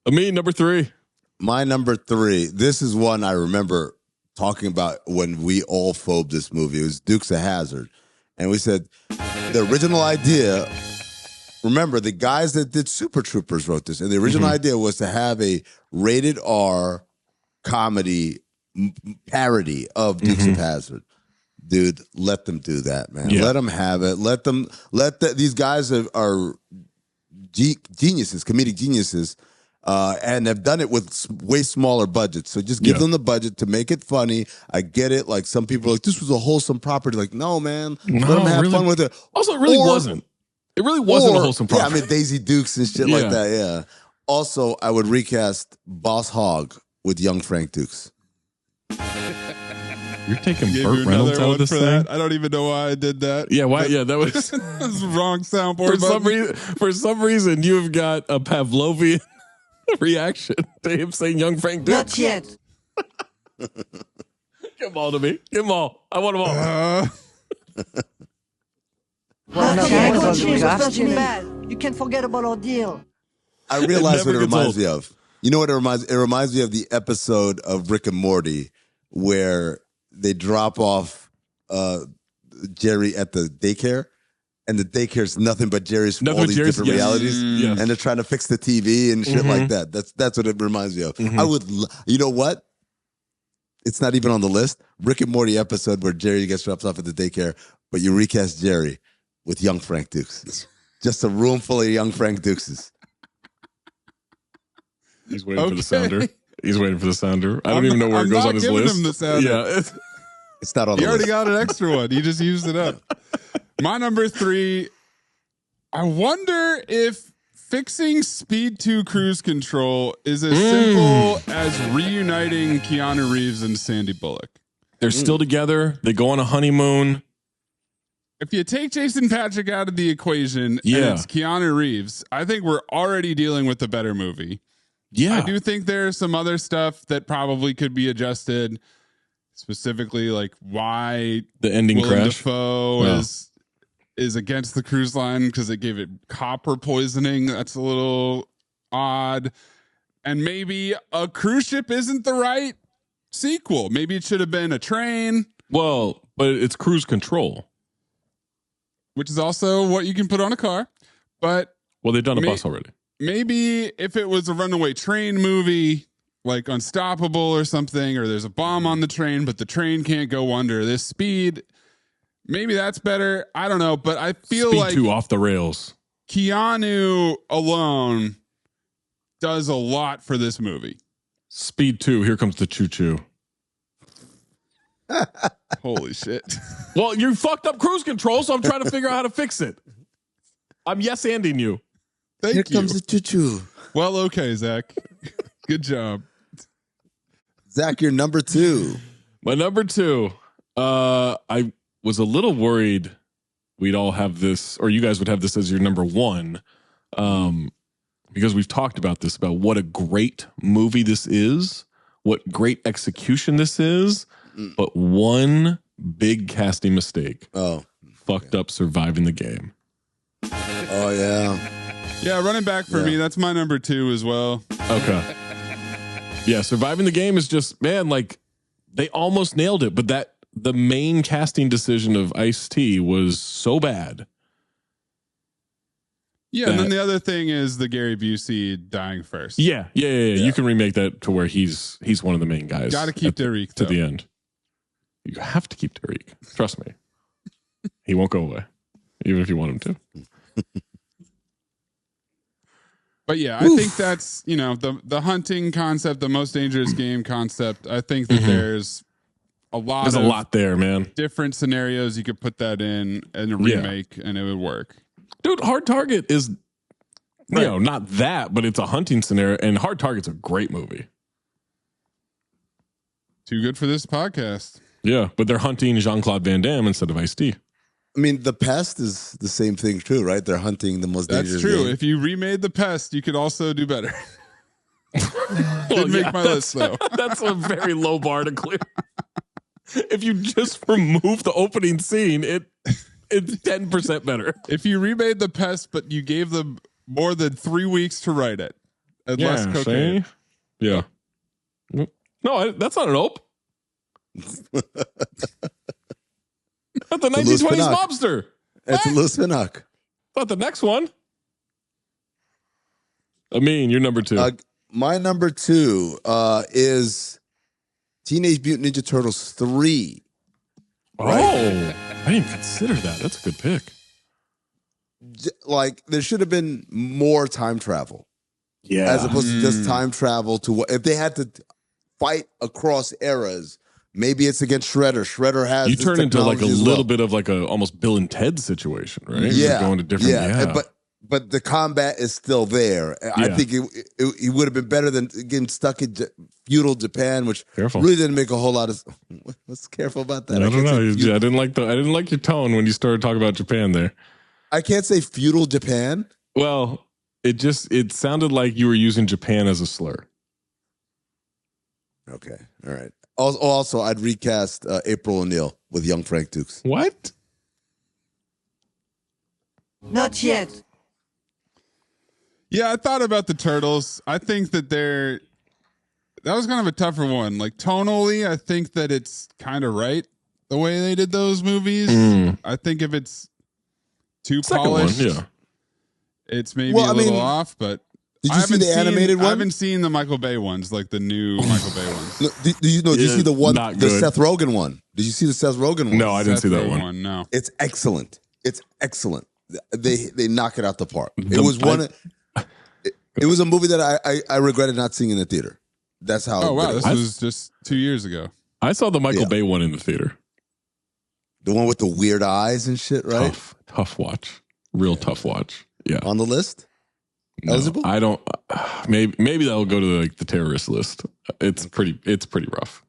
S2: Amin, number 3.
S1: My number 3. This is one I remember talking about when we all phobed this movie. It was Dukes of Hazzard, and we said the original idea. Remember, the guys that did Super Troopers wrote this, and the original idea was to have a rated R comedy parody of Dukes of Hazzard. Dude, let them do that, man.
S2: Yeah.
S1: Let them have it. These guys are geniuses, comedic geniuses, and have done it with way smaller budgets. So just give them the budget to make it funny. I get it. Like some people are like, this was a wholesome property. Like, no, man. Let them have fun with it.
S2: Also, it really wasn't. It really wasn't a wholesome property.
S1: Yeah, I mean, Daisy Dukes and shit like that, yeah. Also, I would recast Boss Hogg with young Frank Dukes.
S2: You're taking Burt Reynolds out of this thing?
S3: That. I don't even know why I did that.
S2: Yeah, why? Yeah, that was
S3: the wrong soundboard.
S2: For some reason, you've got a Pavlovian reaction to him saying young Frank Dukes.
S10: Not yet.
S2: Give them all to me. Give them all. I want them all.
S10: You can't forget about our deal.
S1: I realize what it reminds me of. You know what it reminds? It reminds me of the episode of Rick and Morty where they drop off Jerry at the daycare, and the daycare's nothing but Jerry's from all these different realities, and they're trying to fix the TV and shit like that. That's what it reminds me of. I would, you know what? It's not even on the list. Rick and Morty episode where Jerry gets dropped off at the daycare, but you recast Jerry with young Frank Dukes. Just a room full of young Frank Dukeses.
S2: He's waiting for the sounder. He's waiting for the sounder. I don't even know where it goes on his list.
S3: Him the sounder.
S2: Yeah,
S1: it's not on the list.
S3: He already got an extra one. He just used it up. My number 3. I wonder if fixing Speed 2 cruise control is as simple as reuniting Keanu Reeves and Sandy Bullock.
S2: They're still together. They go on a honeymoon.
S3: If you take Jason Patrick out of the equation and it's Keanu Reeves, I think we're already dealing with a better movie.
S2: Yeah.
S3: I do think there's some other stuff that probably could be adjusted, specifically like why
S2: the ending
S3: Willem
S2: crash
S3: Dafoe is against the cruise line because they gave it copper poisoning. That's a little odd. And maybe a cruise ship isn't the right sequel. Maybe it should have been a train.
S2: Well, but it's cruise control,
S3: which is also what you can put on a car. But
S2: they've done a bus already.
S3: Maybe if it was a runaway train movie, like Unstoppable or something, or there's a bomb on the train, but the train can't go under this speed, maybe that's better. I don't know, but I feel like
S2: Speed 2 off the rails.
S3: Keanu alone does a lot for this movie.
S2: Speed 2, here comes the choo-choo.
S3: Holy shit.
S2: Well, you fucked up cruise control, so I'm trying to figure out how to fix it. I'm yes-anding you.
S3: Thank you.
S1: Here comes the choo-choo.
S3: Well, okay, Zach. Good job.
S1: Zach, you're number 2.
S2: My number 2. I was a little worried we'd all have this, or you guys would have this as your number 1, because we've talked about this, about what a great movie this is, what great execution this is, but one big casting mistake. Fucked up Surviving the Game.
S1: Oh, yeah.
S3: Yeah, running back for me. That's my number 2 as well.
S2: Okay. Yeah, Surviving the Game is just, man, like, they almost nailed it, but the main casting decision of Ice-T was so bad.
S3: Yeah, and then the other thing is the Gary Busey dying first.
S2: Yeah. You can remake that to where he's one of the main guys.
S3: Got to keep Derek
S2: to the end. You have to keep Derek. Trust me. He won't go away, even if you want him to.
S3: But yeah, I think that's, the hunting concept, the most dangerous game concept. I think that there's a lot
S2: there, man.
S3: Different scenarios you could put that in a remake and it would work.
S2: Dude, Hard Target is you know, not that, but it's a hunting scenario. And Hard Target's a great movie.
S3: Too good for this podcast.
S2: Yeah, but they're hunting Jean-Claude Van Damme instead of Ice-T.
S1: I mean, The Pest is the same thing too, right? They're hunting the most dangerous.
S3: That's true.
S1: game.
S3: If you remade The Pest, you could also do better.
S2: Well,
S3: Didn't make my list, though.
S2: That's a very low bar to clear. If you just remove the opening scene, it's 10% better.
S3: If you remade The Pest, but you gave them more than 3 weeks to write it and less cocaine.
S2: See? Yeah. No, that's not an ope. Not the 1920s mobster.
S1: It's a Louis Pinnock.
S2: Not the next one. Amin, you're number 2.
S1: My number 2 is Teenage Mutant Ninja Turtles 3.
S2: Right? Oh, I didn't consider that. That's a good pick.
S1: Like, there should have been more time travel.
S2: Yeah.
S1: As opposed to just time travel to what if they had to fight across eras. Maybe it's against Shredder. Shredder has
S2: you turn into like a
S1: well.
S2: little bit of like a almost Bill and Ted situation, right?
S1: Yeah,
S2: going to different. Yeah.
S1: But the combat is still there. I think it would have been better than getting stuck in feudal Japan, which really didn't make a whole lot of. What's careful about that?
S2: I don't know. I didn't like your tone when you started talking about Japan there.
S1: I can't say feudal Japan.
S2: Well, it sounded like you were using Japan as a slur.
S1: Okay, all right. Also, I'd recast April O'Neil with young Frank Dukes.
S2: What?
S10: Not yet.
S3: Yeah, I thought about the Turtles. I think that that was kind of a tougher one. Like tonally, I think that it's kind of right the way they did those movies. I think if it's too polished, it's maybe a little off, but
S1: did you see the animated one?
S3: I haven't seen the Michael Bay ones, like the new Michael Bay ones.
S1: No, did you see the one, the Seth Rogen one? Did you see the Seth Rogen one?
S2: No, I didn't see that one.
S3: No,
S1: it's excellent. It's excellent. They knock it out the park. It was one. It was a movie that I regretted not seeing in the theater. That's how.
S3: Oh wow, this was just 2 years ago.
S2: I saw the Michael Bay one in the theater.
S1: The one with the weird eyes and shit, right?
S2: Tough watch. Real tough watch. Yeah.
S1: On the list?
S2: No,
S1: eligible?
S2: I don't. Maybe that'll go to the terrorist list. It's pretty rough.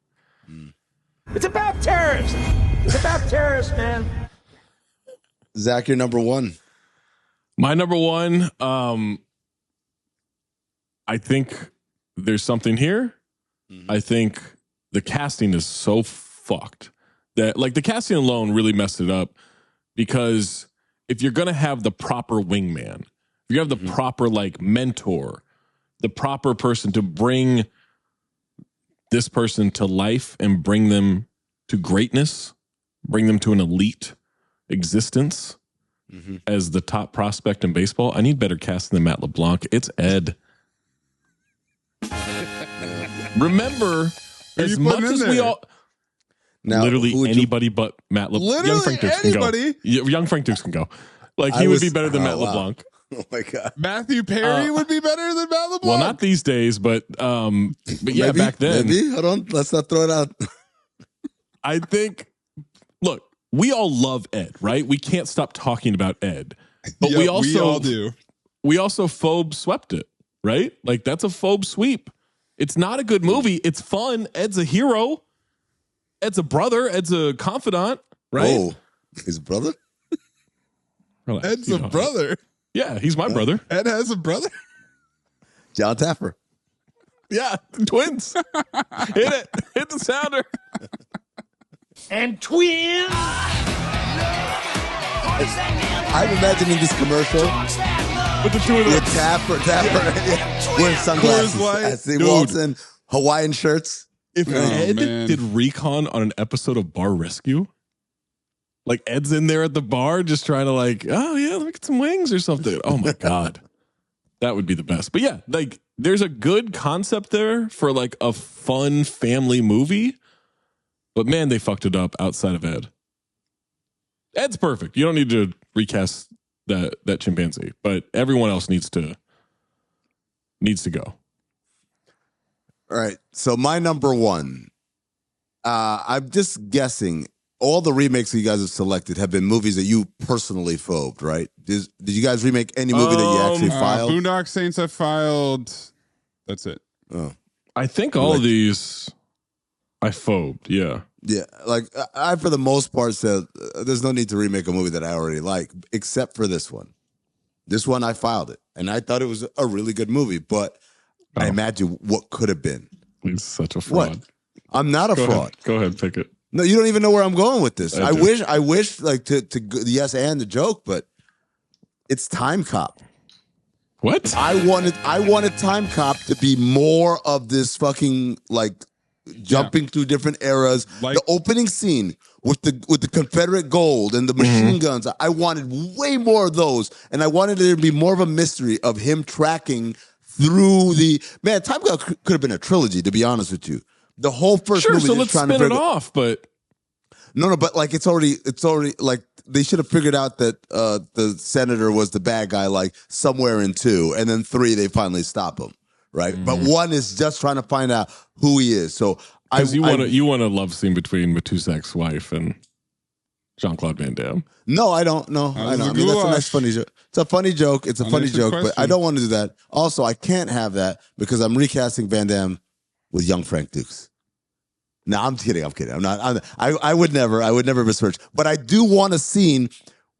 S6: It's about terrorists. It's about terrorists, man.
S1: Zach, you're number 1.
S2: My number 1. I think there's something here. I think the casting is so fucked that like the casting alone really messed it up, because if you're going to have the proper wingman, if you have the proper like mentor, the proper person to bring this person to life and bring them to greatness, bring them to an elite existence as the top prospect in baseball, I need better casting than Matt LeBlanc. It's Ed. Remember, as much as we all now, literally anybody but Matt LeBlanc. Young Frank Dukes can go. Young Frank Dukes can go. Like he would be better than Matt LeBlanc.
S1: Oh my god,
S3: Matthew Perry would be better than Matt LeBlanc.
S2: Well, not these days, but yeah,
S1: maybe,
S2: back then.
S1: Maybe hold on, let's not throw it out.
S2: I think. Look, we all love Ed, right? We can't stop talking about Ed, but we all do. We also phobe swept it, right? Like that's a phobe sweep. It's not a good movie. It's fun. Ed's a hero. Ed's a brother. Ed's a confidant, right?
S1: Oh, his brother?
S2: Relax,
S3: Ed's a brother.
S2: Yeah, he's my brother.
S3: Ed has a brother?
S1: John Tapper.
S2: Yeah, twins. Hit it. Hit the sounder.
S6: And twins.
S1: I'm imagining this commercial
S2: with the two of them.
S1: With Tapper wearing sunglasses as he walks in, Hawaiian shirts.
S2: If Ed did recon on an episode of Bar Rescue, like Ed's in there at the bar just trying to like, oh yeah, let me get some wings or something. Oh my God. That would be the best. But yeah, like there's a good concept there for like a fun family movie. But man, they fucked it up outside of Ed. Ed's perfect. You don't need to recast that chimpanzee, but everyone else needs to go.
S1: All right. So my number 1, I'm just guessing all the remakes that you guys have selected have been movies that you personally phobed, right? Did you guys remake any movie that you actually filed?
S3: Boondock Saints I filed. That's it.
S1: Oh.
S2: I think all of these I phobed, yeah.
S1: Yeah, like I for the most part said there's no need to remake a movie that I already like, except for this one. This one I filed it, and I thought it was a really good movie, but I imagine what could have been.
S2: He's such a fraud.
S1: What? I'm not a fraud.
S2: Go ahead, pick it.
S1: No, you don't even know where I'm going with this. I wish like to yes and the joke, but it's Time Cop.
S2: What?
S1: I wanted Time Cop to be more of this fucking like jumping through different eras. Like, the opening scene with the Confederate gold and the machine guns. I wanted way more of those, and I wanted there to be more of a mystery of him tracking through the Time Cop could have been a trilogy, to be honest with you. The whole first movie.
S2: So let's spin it off, but
S1: no, but like it's already like they should have figured out that the senator was the bad guy like somewhere in 2, and then 3 they finally stop him, right? But 1 is just trying to find out who he is. So
S2: you want a love scene between Matusak's wife and Jean-Claude Van Damme.
S1: No, I don't. No, I don't. I mean, that's a nice funny joke. It's a funny joke. It's a funny joke, but I don't want to do that. Also, I can't have that because I'm recasting Van Damme with young Frank Dukes. No, I'm kidding. I'm not. I would never besmirch. But I do want a scene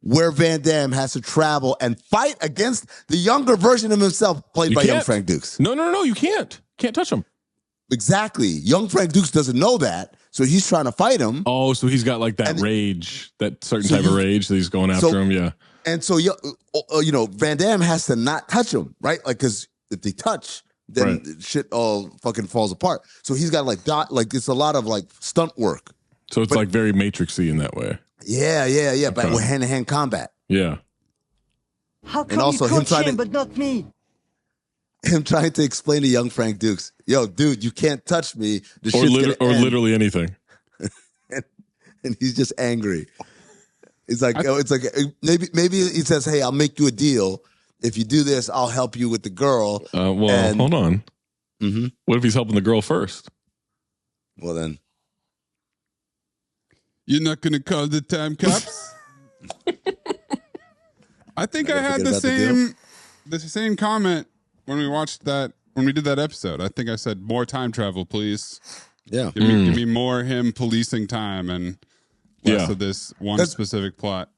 S1: where Van Damme has to travel and fight against the younger version of himself, played by young Frank Dukes.
S2: No. You can't. Can't touch him.
S1: Exactly. Young Frank Dukes doesn't know that, so he's trying to fight him.
S2: Oh, so he's got like that rage, that certain type of rage that he's going after him. Yeah.
S1: And so Van Damme has to not touch him, right? Like, because if they touch, then shit all fucking falls apart. So he's got like it's a lot of like stunt work.
S2: So it's like very Matrix-y in that way.
S1: Yeah. Okay. But with hand-to-hand combat.
S2: Yeah.
S10: How come you coach him but not me?
S1: Him trying to explain to young Frank Dukes, yo, dude, you can't touch me.
S2: Literally anything.
S1: and he's just angry. It's like maybe he says, hey, I'll make you a deal. If you do this, I'll help you with the girl.
S2: Hold on. Mm-hmm. What if he's helping the girl first?
S1: Well, then.
S3: You're not going to call the Time Cops? I think I had the same comment when we did that episode. I think I said more time travel, please.
S1: Yeah.
S3: Give me more him policing time and less of this one specific plot.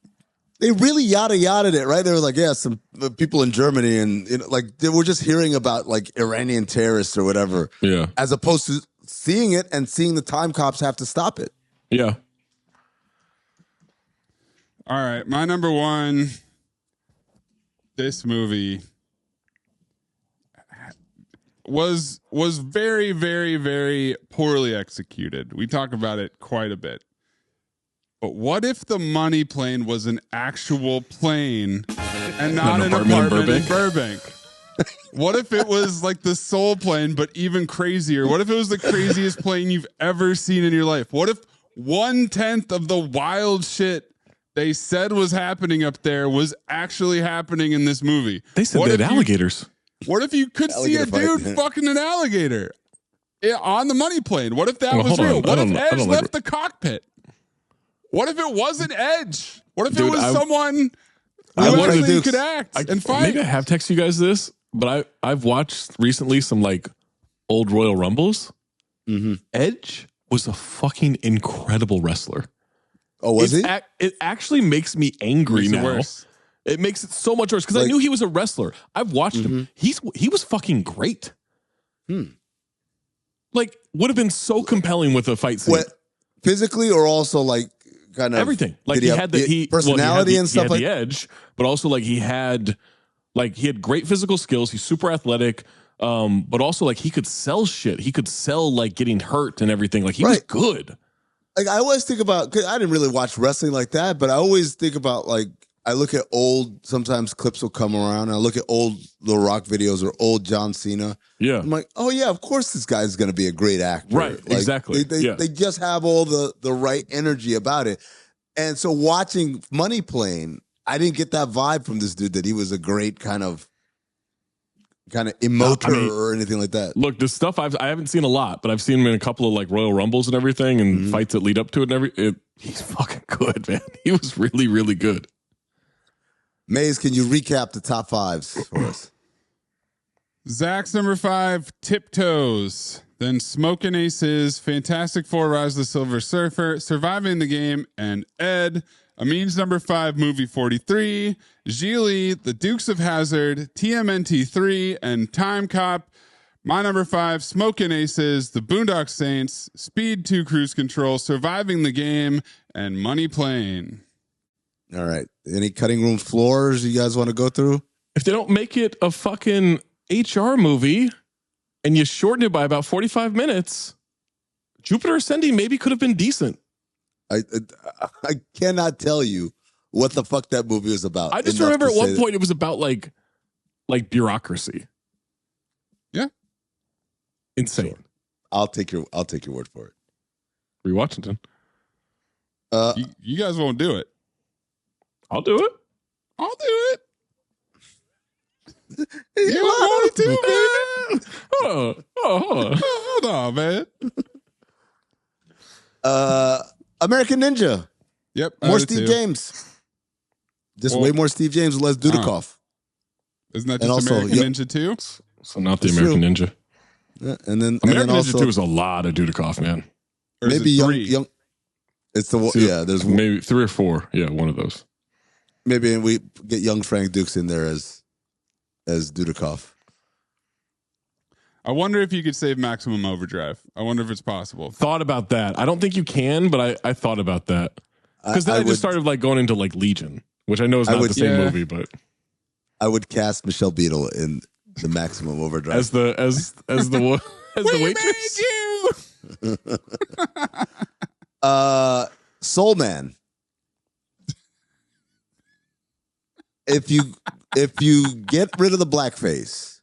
S1: They really yada-yada'd it, right? They were like, yeah, some people in Germany, and like they were just hearing about like Iranian terrorists or whatever.
S2: Yeah.
S1: As opposed to seeing it and seeing the Time Cops have to stop it.
S2: Yeah.
S3: All right. My number one, this movie was very, very, very poorly executed. We talk about it quite a bit. But what if the money plane was an actual plane and not an apartment in Burbank? What if it was like the Soul plane, but even crazier? What if it was the craziest plane you've ever seen in your life? What if 1/10 of the wild shit they said was happening up there was actually happening in this movie?
S2: They said they had alligators.
S3: What if you could see a dude fucking an alligator on the money plane? What if that was real? What if Edge left the cockpit? What if it wasn't Edge? What if it was someone who actually could act and fight?
S2: Maybe I have texted you guys this, but I've watched recently some like old Royal Rumbles. Mm-hmm. Edge was a fucking incredible wrestler.
S1: Oh, was he?
S2: It actually makes me angry now. Worse. It makes it so much worse because I knew he was a wrestler. I've watched him. He was fucking great. Like, would have been so compelling with a fight scene.
S1: What, physically or also like kind of
S2: everything? Like he had the
S1: personality and stuff.
S2: He had the edge, but also like he had great physical skills. He's super athletic. But also like he could sell shit. He could sell like getting hurt and everything. Like he was good.
S1: Like I always think about, 'cause I didn't really watch wrestling like that, but I always think about like, I look at sometimes clips will come around. And I look at old The Rock videos or old John Cena.
S2: Yeah.
S1: I'm like, oh yeah, of course this guy's going to be a great actor.
S2: Right,
S1: like,
S2: exactly.
S1: They just have all the right energy about it. And so watching Money Plane, I didn't get that vibe from this dude that he was a great kind of emoter or anything like that.
S2: Look, the stuff I haven't seen a lot, but I've seen him in a couple of like Royal Rumbles and everything and fights that lead up to it and He's fucking good, man. He was really, really good.
S1: Mays, can you recap the top fives for us?
S3: Zach's number 5, Tiptoes. Then Smokin' Aces, Fantastic Four, Rise of the Silver Surfer, Surviving the Game, and Ed. Amin's number 5, Movie 43. Gigli, The Dukes of Hazzard, TMNT 3, and Time Cop. My number 5, Smokin' Aces, The Boondock Saints, Speed 2 Cruise Control, Surviving the Game, and Money Plane.
S1: All right. Any cutting room floors you guys want to go through?
S2: If they don't make it a fucking HR movie and you shorten it by about 45 minutes, Jupiter Ascending maybe could have been decent.
S1: I cannot tell you what the fuck that movie was about.
S2: I just remember at one point it was about like bureaucracy.
S3: Yeah.
S2: Insane.
S1: Sure. I'll take your word for it.
S2: Free Washington.
S3: You guys won't do it.
S2: I'll do it.
S3: I'll do it. You want it too, baby. Hold on, man.
S1: American Ninja.
S3: Yep.
S1: More Steve James. Just way more Steve James, less Dudikoff.
S3: Isn't that just American Ninja 2?
S2: So not the American Ninja.
S1: Yeah, and then
S2: American
S1: Ninja
S2: also, 2 is a lot of Dudikoff, man.
S3: Or
S1: maybe young. It's the there's
S2: maybe 3 or 4. Yeah, one of those.
S1: Maybe we get young Frank Dukes in there as Dudikoff.
S3: I wonder if you could save Maximum Overdrive. I wonder if it's possible.
S2: Thought about that. I don't think you can, but I thought about that. Because then I just started like going into like Legion, which I know is not the same movie, but
S1: I would cast Michelle Beadle in the Maximum Overdrive
S2: as the waitress.
S1: Soul Man. If you get rid of the blackface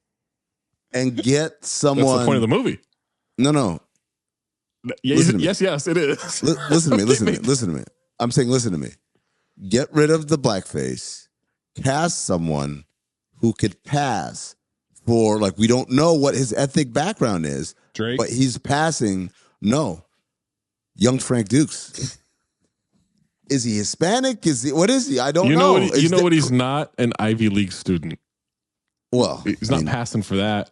S1: and get someone,
S2: that's the point of the movie.
S1: No.
S2: Yes, it is.
S1: Listen to me. I'm saying, listen to me. Get rid of the blackface. Cast someone who could pass for, like, we don't know what his ethnic background is,
S3: Drake,
S1: but he's passing. No, young Frank Dukes. Is he Hispanic? What is he? I don't know.
S2: You know what? He's not an Ivy League student.
S1: Well,
S2: he's not passing for that.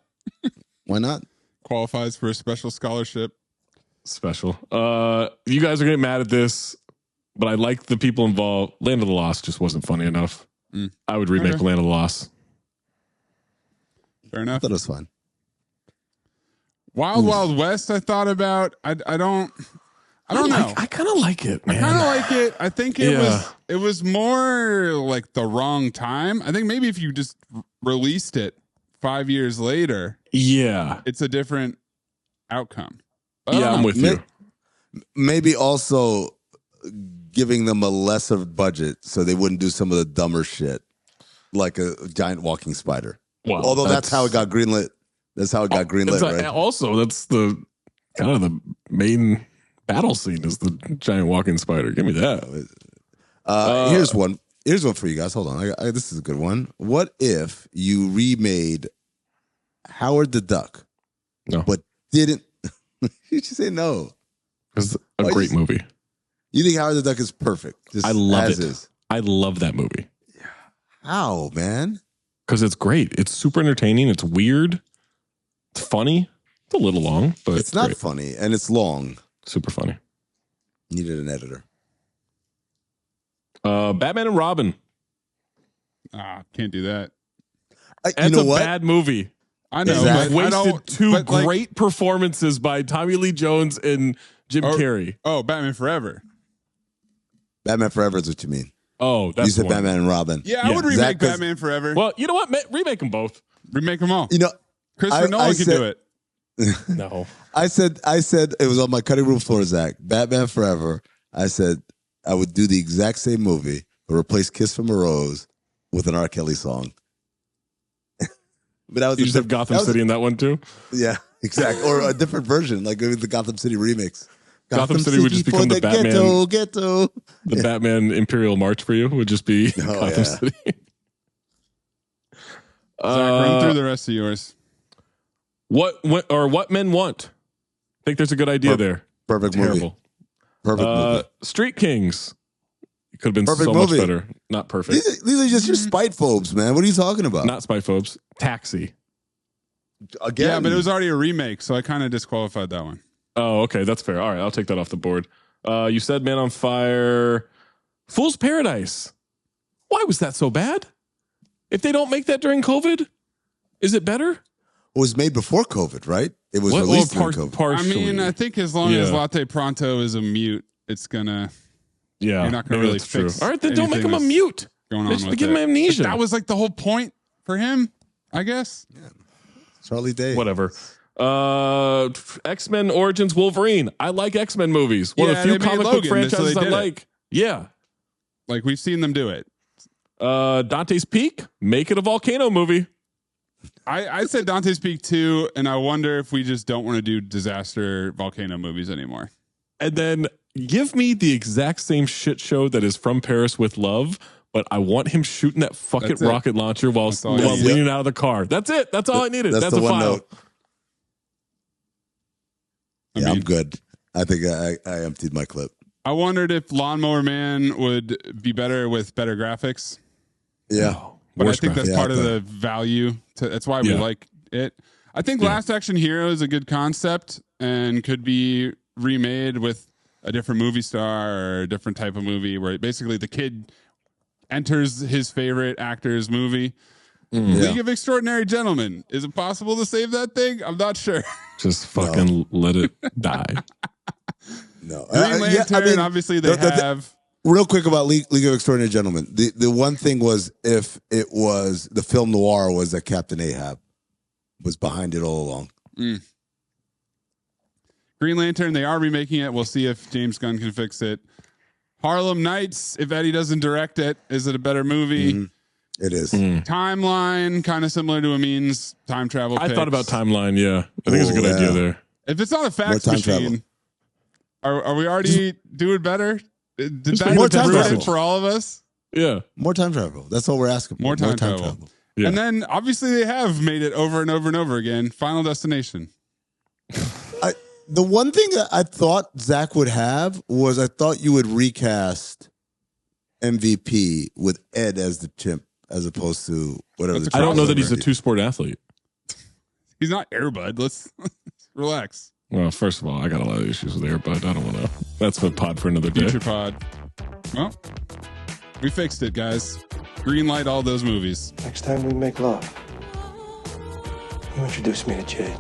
S1: Why not?
S3: Qualifies for a special scholarship.
S2: Special. You guys are getting mad at this, but I like the people involved. Land of the Lost just wasn't funny enough. I would remake Land of the Lost.
S3: Fair enough.
S1: I thought it was fun.
S3: Wild West. I thought about. I don't know.
S2: I kind of like it, man.
S3: I kind of like it. I think it was more like the wrong time. I think maybe if you just released it 5 years later, it's a different outcome.
S2: I'm with you.
S1: Maybe also giving them a lesser budget so they wouldn't do some of the dumber shit, like a giant walking spider.
S2: Well,
S1: although that's how it got greenlit. That's how it got greenlit, right?
S2: Also, that's the kind of the main battle scene is the giant walking spider. Give me that.
S1: Here's one. Here's one for you guys. Hold on. This is a good one. What if you remade Howard the Duck, but didn't? You should say no.
S2: It's a great movie.
S1: You think Howard the Duck is perfect?
S2: I love it. I love that movie.
S1: How, man?
S2: Because it's great. It's super entertaining. It's weird. It's funny. It's a little long, but
S1: it's not funny, and it's long.
S2: Super funny.
S1: Needed an editor.
S2: Batman and Robin.
S3: Can't do that.
S2: That's a bad movie.
S3: I know.
S2: Exactly. Wasted two great performances by Tommy Lee Jones and Jim Carrey.
S3: Oh, Batman Forever.
S1: Batman Forever is what you mean.
S2: Oh, that's
S1: you said Batman and Robin.
S3: Yeah, I would remake Batman Forever.
S2: Well, you know what? Remake them both.
S3: Remake them all.
S1: You know,
S3: Christopher Nolan could do it.
S2: No.
S1: I said it was on my cutting room floor, Zach. Batman Forever. I said I would do the exact same movie, but replace "Kiss from a Rose" with an R. Kelly song. But
S2: you just have Gotham City in that one too.
S1: Yeah, exactly. Or a different version, like maybe the Gotham City remix.
S2: Gotham City would just become the Batman.
S1: Ghetto.
S2: The Batman Imperial March for you would just be Gotham City.
S3: Zach, run through the rest of yours.
S2: What Men Want? I think there's a good idea there.
S1: Perfect movie. Perfect movie.
S2: Street Kings. It could have been
S1: Perfect
S2: so
S1: movie.
S2: much better. Not perfect.
S1: These are just your spite phobes, man. What are you talking about?
S2: Not spite phobes. Taxi.
S1: Again.
S3: Yeah, but it was already a remake, so I kind of disqualified that one.
S2: Oh, okay. That's fair. All right. I'll take that off the board. You said Man on Fire. Fool's Paradise. Why was that so bad? If they don't make that during COVID, is it better?
S1: It was made before COVID, right? It was released during COVID.
S2: Partially.
S3: I mean, I think as long as Latte Pronto is a mute, it's gonna.
S2: Yeah,
S3: you're not gonna really fix.
S2: True. All right, then don't make him a mute.
S3: Going on with
S2: give him amnesia.
S3: But that was like the whole point for him, I guess.
S1: Yeah. Charlie Day.
S2: Whatever. X-Men Origins Wolverine. I like X-Men movies. One of the few comic book franchises I like. Yeah.
S3: Like we've seen them do it.
S2: Dante's Peak. Make it a volcano movie.
S3: I said Dante's Peak too, and I wonder if we just don't want to do disaster volcano movies anymore.
S2: And then give me the exact same shit show that is From Paris with Love, but I want him shooting that fucking rocket launcher while leaning out of the car. That's it. That's all I needed. That's a file.
S1: Note. Yeah, I'm good. I think I emptied my clip.
S3: I wondered if Lawnmower Man would be better with better graphics.
S1: Yeah.
S3: But I think that's part of the value. That's why we like it. I think Last Action Hero is a good concept and could be remade with a different movie star or a different type of movie where basically the kid enters his favorite actor's movie. League of Extraordinary Gentlemen. Is it possible to save that thing? I'm not sure.
S2: Just fucking let it die.
S1: No.
S3: Green Lantern, obviously they have.
S1: Real quick about League of Extraordinary Gentlemen. The one thing was if it was the film noir was that Captain Ahab was behind it all along.
S3: Green Lantern, they are remaking it. We'll see if James Gunn can fix it. Harlem Nights, if Eddie doesn't direct it, is it a better movie?
S1: Mm-hmm. It is.
S3: Timeline, kind of similar to Amin's time travel picks.
S2: I thought about Timeline, yeah. I think it's a good idea there.
S3: If it's not a fax machine, are we already doing better? Did that
S1: more time
S3: travel for all of us?
S2: Yeah.
S1: More time travel. That's all we're asking for.
S3: More time travel. Yeah. And then obviously they have made it over and over and over again. Final Destination.
S1: The one thing that I thought Zach would have was I thought you would recast MVP with Ed as the chimp as opposed to whatever.
S2: I don't know that he's a two-sport athlete.
S3: He's not Air Bud. Let's relax.
S2: Well, first of all, I got a lot of issues with Air Bud. I don't want to. That's a pod for another day.
S3: Future pod. Well, we fixed it, guys. Green light all those movies.
S5: Next time we make love, you introduce me to Jade.